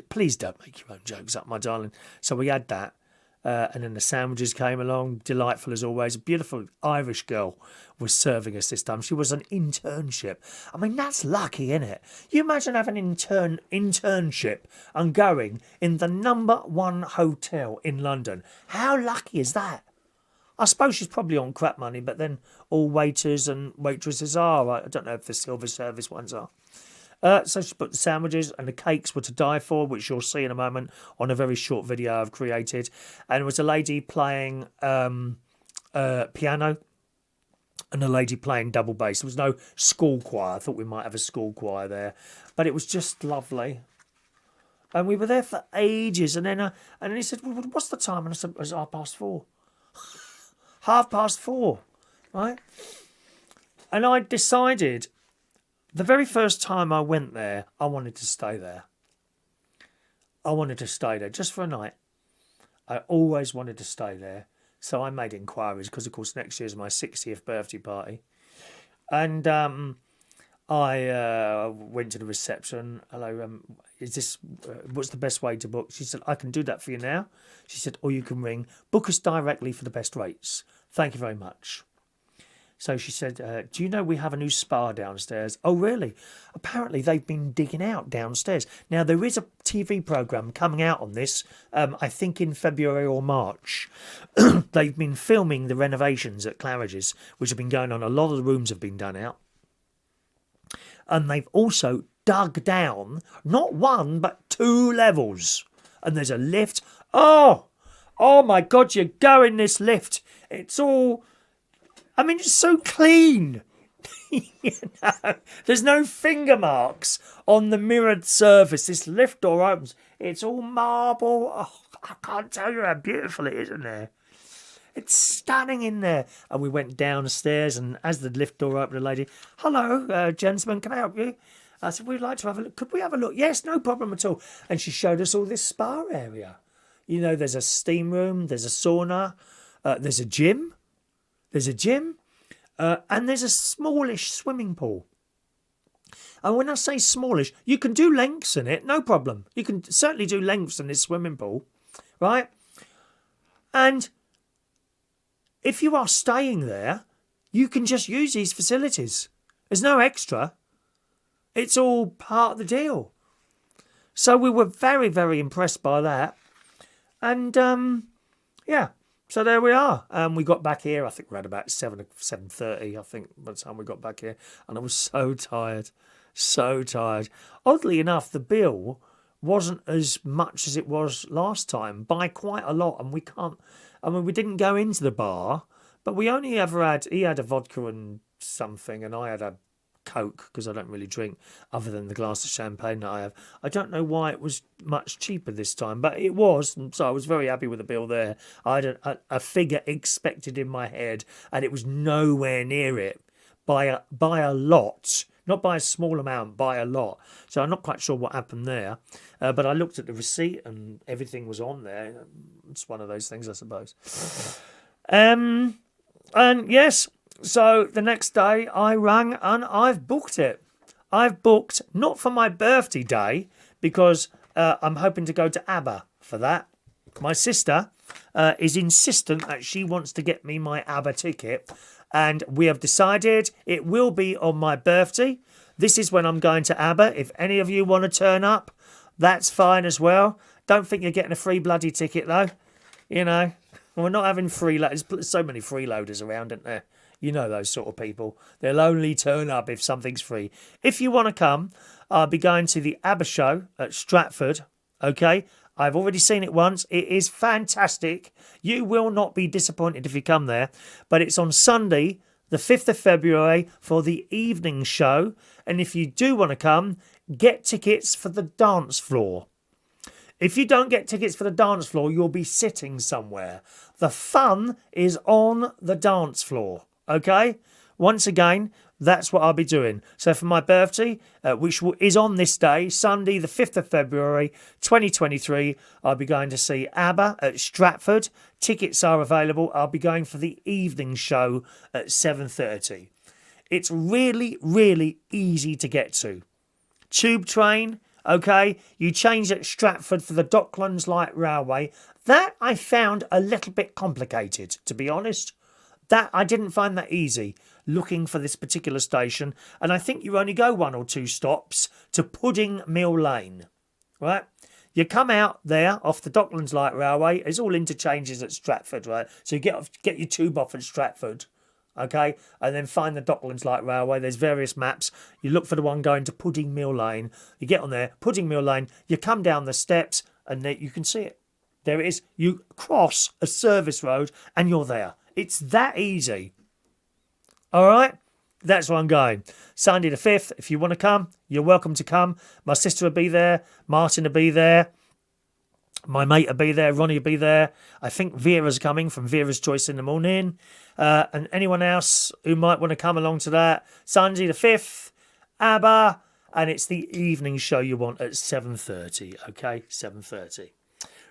Please don't make your own jokes up, my darling. So we had that. And then the sandwiches came along, delightful as always. A beautiful Irish girl was serving us this time. She was an internship. I mean, that's lucky, isn't it? You imagine having an internship and going in the #1 hotel in London. How lucky is that? I suppose she's probably on crap money, but then all waiters and waitresses are. I don't know if the silver service ones are. So she put the sandwiches and the cakes were to die for, which you'll see in a moment on a very short video I've created. And there was a lady playing piano and a lady playing double bass. There was no school choir. I thought we might have a school choir there. But it was just lovely. And we were there for ages. And then he said, well, what's the time? And I said, it was 4:30. 4:30, right? And I decided... the very first time I went there, I wanted to stay there. I wanted to stay there just for a night. I always wanted to stay there. So I made inquiries because, of course, next year's my 60th birthday party. And I went to the reception. Hello, what's the best way to book? She said, I can do that for you now. She said, or you can ring. Book us directly for the best rates. Thank you very much. So she said, do you know we have a new spa downstairs? Oh, really? Apparently they've been digging out downstairs. Now, there is a TV programme coming out on this, I think in February or March. They've been filming the renovations at Claridge's, which have been going on. A lot of the rooms have been done out. And they've also dug down, not 1, but 2 levels. And there's a lift. Oh my God, you go in this lift. It's all... I mean, it's so clean. There's no finger marks on the mirrored surface. This lift door opens. It's all marble. Oh, I can't tell you how beautiful it is in there. It's stunning in there. And we went downstairs, and as the lift door opened, the lady, hello, gentlemen, can I help you? I said, we'd like to have a look. Could we have a look? Yes, no problem at all. And she showed us all this spa area. You know, there's a steam room, there's a sauna, there's a gym. And there's a smallish swimming pool. And when I say smallish, you can do lengths in it, no problem. You can certainly do lengths in this swimming pool, right? And if you are staying there, you can just use these facilities. There's no extra. It's all part of the deal. So we were very, very impressed by that. And, yeah. So there we are. We got back here, I think we had about 7:30, I think, by the time we got back here. And I was so tired. So tired. Oddly enough, the bill wasn't as much as it was last time, by quite a lot. And we didn't go into the bar, but we only ever had, he had a vodka and something, and I had a Coke, because I don't really drink other than the glass of champagne that I have. I don't know why it was much cheaper this time, but it was, and so I was very happy with the bill there. I had a figure expected in my head, and it was nowhere near it by a lot. Not by a small amount, by a lot. So I'm not quite sure what happened there. But I looked at the receipt and everything was on there. It's one of those things, I suppose. And yes, so the next day I rang and I've booked it. I've booked, not for my birthday day, because I'm hoping to go to Abba for that. My sister is insistent that she wants to get me my Abba ticket. And we have decided it will be on my birthday. This is when I'm going to Abba. If any of you want to turn up, that's fine as well. Don't think you're getting a free bloody ticket, though. You know, we're not having freeloaders. There's so many freeloaders around, isn't there? You know those sort of people. They'll only turn up if something's free. If you want to come, I'll be going to the Abba show at Stratford, okay? I've already seen it once. It is fantastic. You will not be disappointed if you come there. But it's on Sunday, the 5th of February, for the evening show. And if you do want to come, get tickets for the dance floor. If you don't get tickets for the dance floor, you'll be sitting somewhere. The fun is on the dance floor, okay? Once again, that's what I'll be doing. So for my birthday, which is on this day, Sunday, the 5th of February, 2023, I'll be going to see Abba at Stratford. Tickets are available. I'll be going for the evening show at 7:30. It's really, really easy to get to. Tube train, Okay, you change at Stratford for the Docklands Light Railway. That I found a little bit complicated, to be honest. That I didn't find that easy looking for this particular station, and I think you only go 1 or 2 stops to Pudding Mill Lane, right? You come out there off the Docklands Light Railway. It's all interchanges at Stratford, right? So you get your tube off at Stratford, okay, and then find the Docklands Light Railway. There's various maps. You look for the one going to Pudding Mill Lane. You get on there, Pudding Mill Lane. You come down the steps, and there you can see it. There it is. You cross a service road, and you're there. It's that easy. All right? That's where I'm going. Sunday the 5th, if you want to come, you're welcome to come. My sister will be there. Martin will be there. My mate will be there. Ronnie will be there. I think Vera's coming from Vera's Choice in the morning. And anyone else who might want to come along to that. Sunday the 5th, Abba. And it's the evening show you want at 7:30. Okay? 7:30.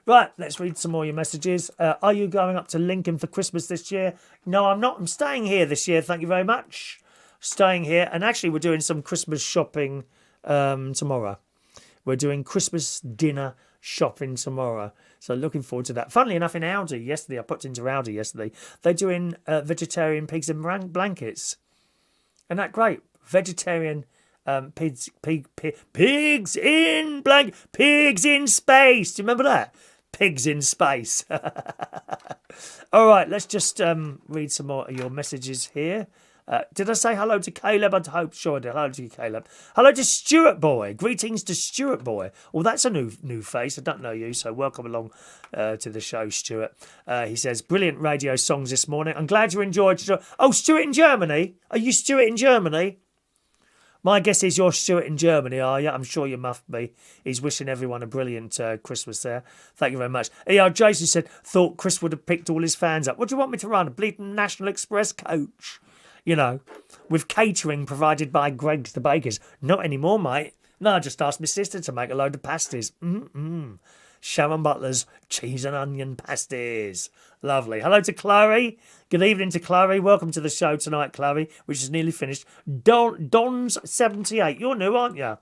Right, let's read some more of your messages. Are you going up to Lincoln for Christmas this year? No, I'm not. I'm staying here this year. Thank you very much. Staying here. And actually, we're doing some Christmas shopping tomorrow. We're doing Christmas dinner shopping tomorrow. So looking forward to that. Funnily enough, in Aldi yesterday, I popped into Aldi yesterday. They're doing vegetarian pigs in blankets. Isn't that great? Vegetarian pigs in space. Do you remember that? Pigs in space. All right, let's just read some more of your messages here. Did I say hello to Caleb? I hope sure I did. Hello to you, Caleb. Hello to Stuart Boy. Greetings to Stuart Boy. Well, that's a new face. I don't know you, so welcome along to the show, Stuart. He says, brilliant radio songs this morning. I'm glad you enjoyed. Oh, Stuart in Germany? Are you Stuart in Germany? My guess is you're Stuart in Germany, are you? I'm sure you must be. He's wishing everyone a brilliant Christmas there. Thank you very much. Jason said, thought Chris would have picked all his fans up. What do you want me to run? A bleeding National Express coach? You know, with catering provided by Greg's the Bakers. Not anymore, mate. No, I just asked my sister to make a load of pasties. Sharon Butlers cheese and onion pasties. Lovely. Hello to Clary. Good evening to Clary. Welcome to the show tonight, Clary, which is nearly finished. Don's 78. You're new, aren't you?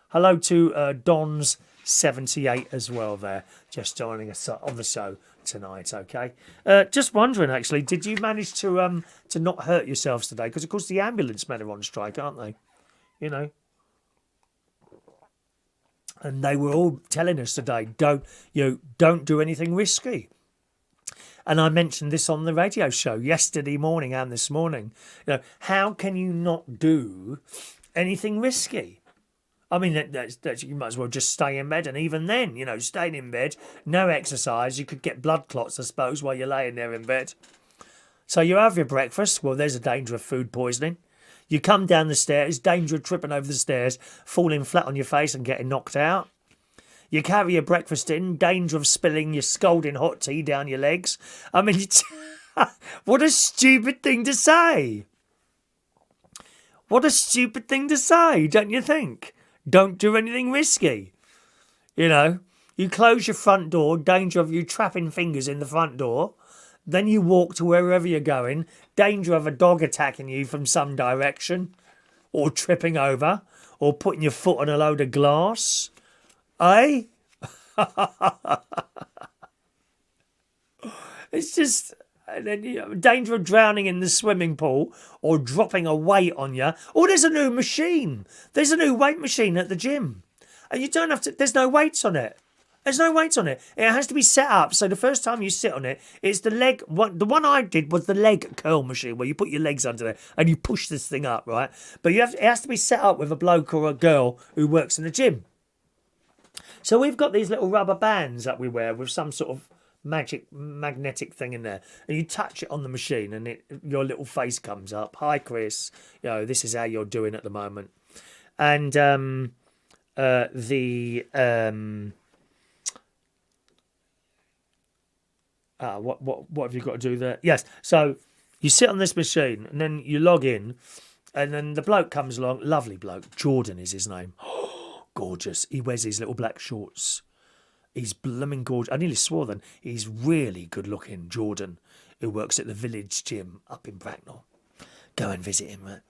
Hello to Don's 78 as well there. Just joining us on the show tonight, okay? Just wondering, actually, did you manage to not hurt yourselves today? Because, of course, the ambulance men are on strike, aren't they? You know. And they were all telling us today, don't do anything risky. And I mentioned this on the radio show yesterday morning and this morning. You know, how can you not do anything risky? I mean, that you might as well just stay in bed. And even then, you know, staying in bed, no exercise, you could get blood clots, I suppose, while you're laying there in bed. So you have your breakfast. Well, there's a danger of food poisoning. You come down the stairs, danger of tripping over the stairs, falling flat on your face and getting knocked out. You carry your breakfast in, danger of spilling your scalding hot tea down your legs. I mean, what a stupid thing to say. What a stupid thing to say, don't you think? Don't do anything risky. You know, you close your front door, danger of you trapping fingers in the front door. Then you walk to wherever you're going, danger of a dog attacking you from some direction, or tripping over, or putting your foot on a load of glass. Eh? It's just... And then, you know, danger of drowning in the swimming pool or dropping a weight on you. Oh, there's a new machine. There's a new weight machine at the gym. And you don't have to... There's no weights on it. There's no weights on it. It has to be set up. So the first time you sit on it, it's the leg... The one I did was the leg curl machine where you put your legs under there and you push this thing up, right? But it has to be set up with a bloke or a girl who works in the gym. So we've got these little rubber bands that we wear with some sort of magnetic thing in there, and you touch it on the machine and your little face comes up. Hi, Chris. You know, this is how you're doing at the moment. And what have you got to do there? Yes, so you sit on this machine and then you log in, and then the bloke comes along. Lovely bloke. Jordan is his name. Gorgeous. He wears his little black shorts. He's blooming gorgeous. I nearly swore then. He's really good looking, Jordan, who works at the village gym up in Bracklnell. Go and visit him, right?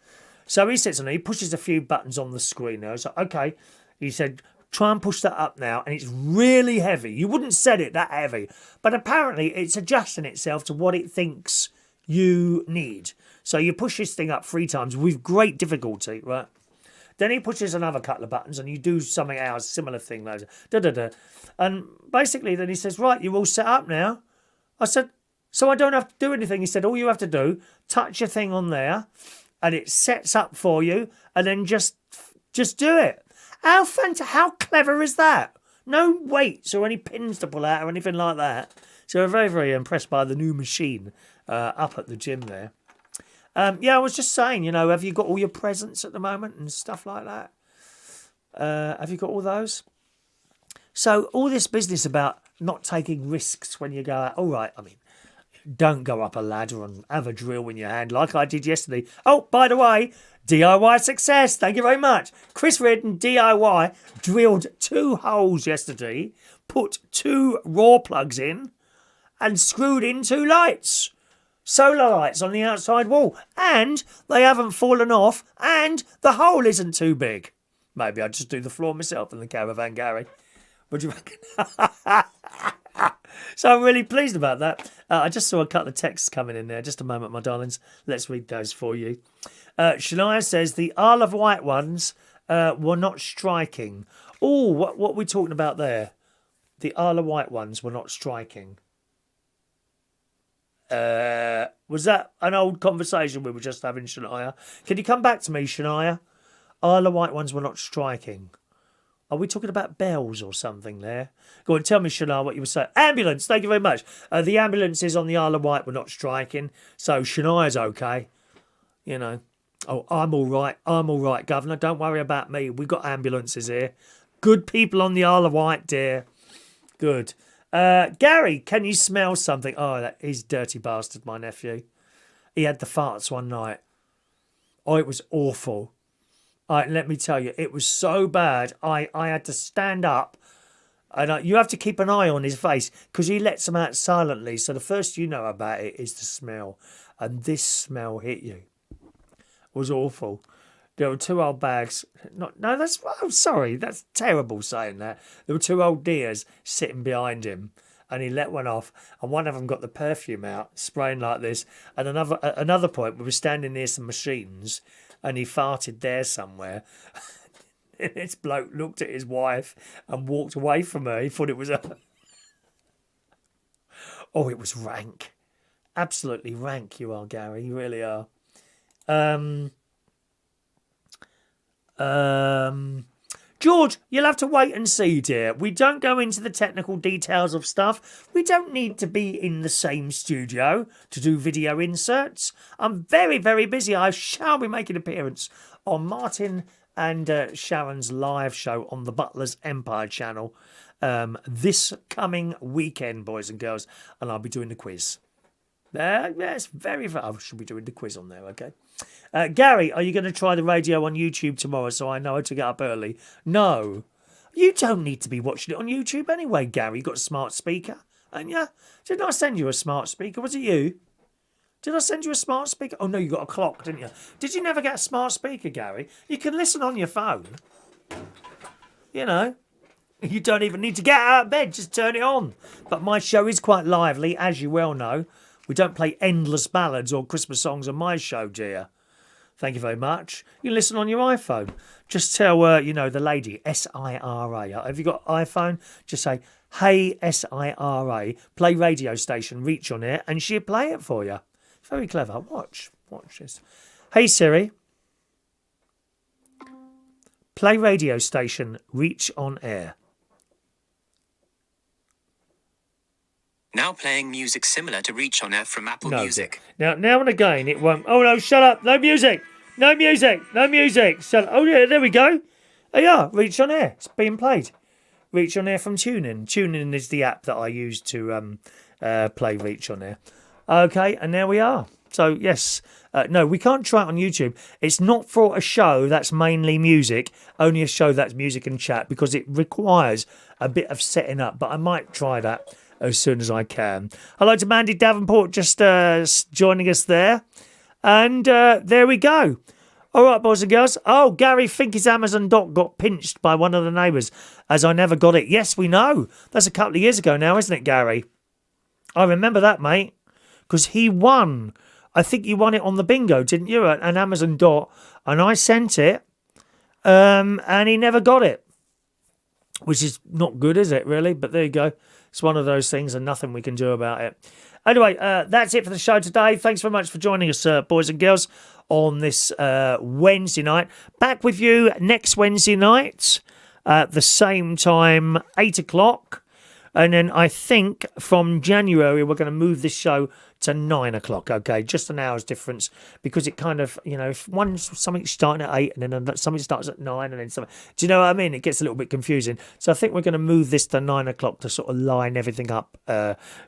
So he sits on it. He pushes a few buttons on the screen there. So, okay. He said, try and push that up now. And it's really heavy. You wouldn't set it that heavy. But apparently it's adjusting itself to what it thinks you need. So you push this thing up 3 times with great difficulty, right? Then he pushes another couple of buttons and you do something else, similar thing. Like, and basically then he says, right, you're all set up now. I said, so I don't have to do anything. He said, all you have to do, touch your thing on there and it sets up for you and then just do it. How clever is that? No weights or any pins to pull out or anything like that. So we're very, very impressed by the new machine up at the gym there. Yeah, I was just saying, have you got all your presents at the moment and stuff like that? Have you got all those? So all this business about not taking risks when you go out, all right, I mean, don't go up a ladder and have a drill in your hand like I did yesterday. Oh, by the way, DIY success. Thank you very much. Chris Reardon, DIY, drilled 2 holes yesterday, put 2 raw plugs in and screwed in 2 lights. Solar lights on the outside wall. And they haven't fallen off and the hole isn't too big. Maybe I'll just do the floor myself in the caravan, Gary. What do you reckon? So I'm really pleased about that. I just saw a couple of texts coming in there. Just a moment, my darlings. Let's read those for you. Shania says, the Isle of Wight ones were not striking. Oh, what are we talking about there? The Isle of Wight ones were not striking. Was that an old conversation we were just having, Shania? Can you come back to me, Shania? Isle of Wight ones were not striking. Are we talking about bells or something there? Go on, tell me, Shania, what you were saying. Ambulance, thank you very much. The ambulances on the Isle of Wight were not striking, so Shania's okay. Oh, I'm all right, Governor. Don't worry about me. We've got ambulances here. Good people on the Isle of Wight, dear. Good. Gary, can you smell something? Oh, he's a dirty bastard, my nephew. He had the farts one night. Oh, it was awful. Let me tell you, it was so bad. I had to stand up. And you have to keep an eye on his face because he lets them out silently. So the first you know about it is the smell. And this smell hit you. It was awful. There were 2 old bags. Sorry, that's terrible saying that. There were 2 old deers sitting behind him. And he let one off. And one of them got the perfume out, spraying like this. And another point, we were standing near some machines. And he farted there somewhere. And this bloke looked at his wife and walked away from her. He thought it was her. Oh, it was rank. Absolutely rank you are, Gary. You really are. George, you'll have to wait and see, dear. We don't go into the technical details of stuff. We don't need to be in the same studio to do video inserts. I'm very, very busy. I shall be making an appearance on Martin and Sharon's live show on the Butlers Empire channel this coming weekend, boys and girls, and I'll be doing the quiz. Yes, very. I should be doing the quiz on there, okay? Gary, are you going to try the radio on YouTube tomorrow so I know how to get up early? No. You don't need to be watching it on YouTube anyway, Gary. You've got a smart speaker, haven't you? Didn't I send you a smart speaker? Was it you? Did I send you a smart speaker? Oh, no, you got a clock, didn't you? Did you never get a smart speaker, Gary? You can listen on your phone. You don't even need to get out of bed. Just turn it on. But my show is quite lively, as you well know. We don't play endless ballads or Christmas songs on my show, dear. Thank you very much. You can listen on your iPhone. Just tell, the lady, S-I-R-A. Have you got iPhone? Just say, hey, S-I-R-A, play radio station, reach on it, and she'll play it for you. Very clever. Watch this. Hey, Siri. Play radio station, reach on air. Now playing music similar to Reach on Air from Apple Music. Now and again it won't. Oh no, shut up. No music. No music. No music. Shut up. Oh yeah, there we go. Oh yeah, Reach on Air. It's being played. Reach on Air from TuneIn. TuneIn is the app that I use to play Reach on Air. Okay, and there we are. So yes, no, we can't try it on YouTube. It's not for a show that's mainly music, only a show that's music and chat because it requires a bit of setting up. But I might try that as soon as I can. Hello to Mandy Davenport just joining us there. And there we go. All right, boys and girls. Oh, Gary, think his Amazon dock got pinched by one of the neighbours as I never got it. Yes, we know. That's a couple of years ago now, isn't it, Gary? I remember that, mate, because he won. I think you won it on the bingo, didn't you? An Amazon dot, and I sent it, and he never got it, which is not good, is it, really? But there you go. It's one of those things and nothing we can do about it. Anyway, that's it for the show today. Thanks very much for joining us, boys and girls, on this Wednesday night. Back with you next Wednesday night at the same time, 8 o'clock. And then I think from January, we're going to move this show to 9 o'clock, okay? Just an hour's difference, because it kind of, if something's starting at 8 and then something starts at 9 and then something, do you know what I mean? It gets a little bit confusing. So I think we're going to move this to 9 o'clock to sort of line everything up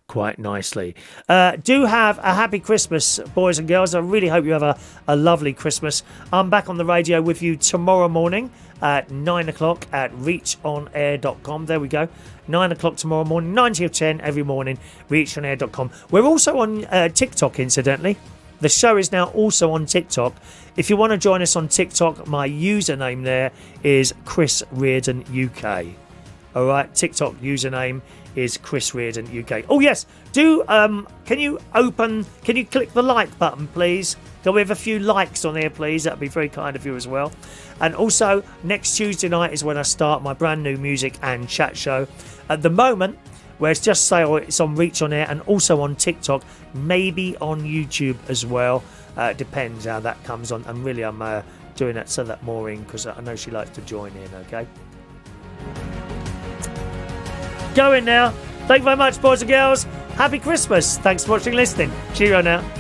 quite nicely. Do have a happy Christmas, boys and girls. I really hope you have a lovely Christmas. I'm back on the radio with you tomorrow morning at 9 o'clock at reachonair.com. There we go. 9 o'clock tomorrow morning, 9 till 10 every morning, reachonair.com. We're also on TikTok, incidentally. The show is now also on TikTok. If you want to join us on TikTok, my username there is Chris Reardon UK. All right, TikTok username is Chris Reardon UK. Oh, yes, can you click the like button, please? Can we have a few likes on here, please? That'd be very kind of you as well. And also, next Tuesday night is when I start my brand new music and chat show. At the moment, where it's just say it's on Reach On Air and also on TikTok, maybe on YouTube as well. Depends how that comes on. And really, I'm doing that so that Maureen, because I know she likes to join in, okay? Going now. Thank you very much, boys and girls. Happy Christmas. Thanks for watching and listening. Cheerio now.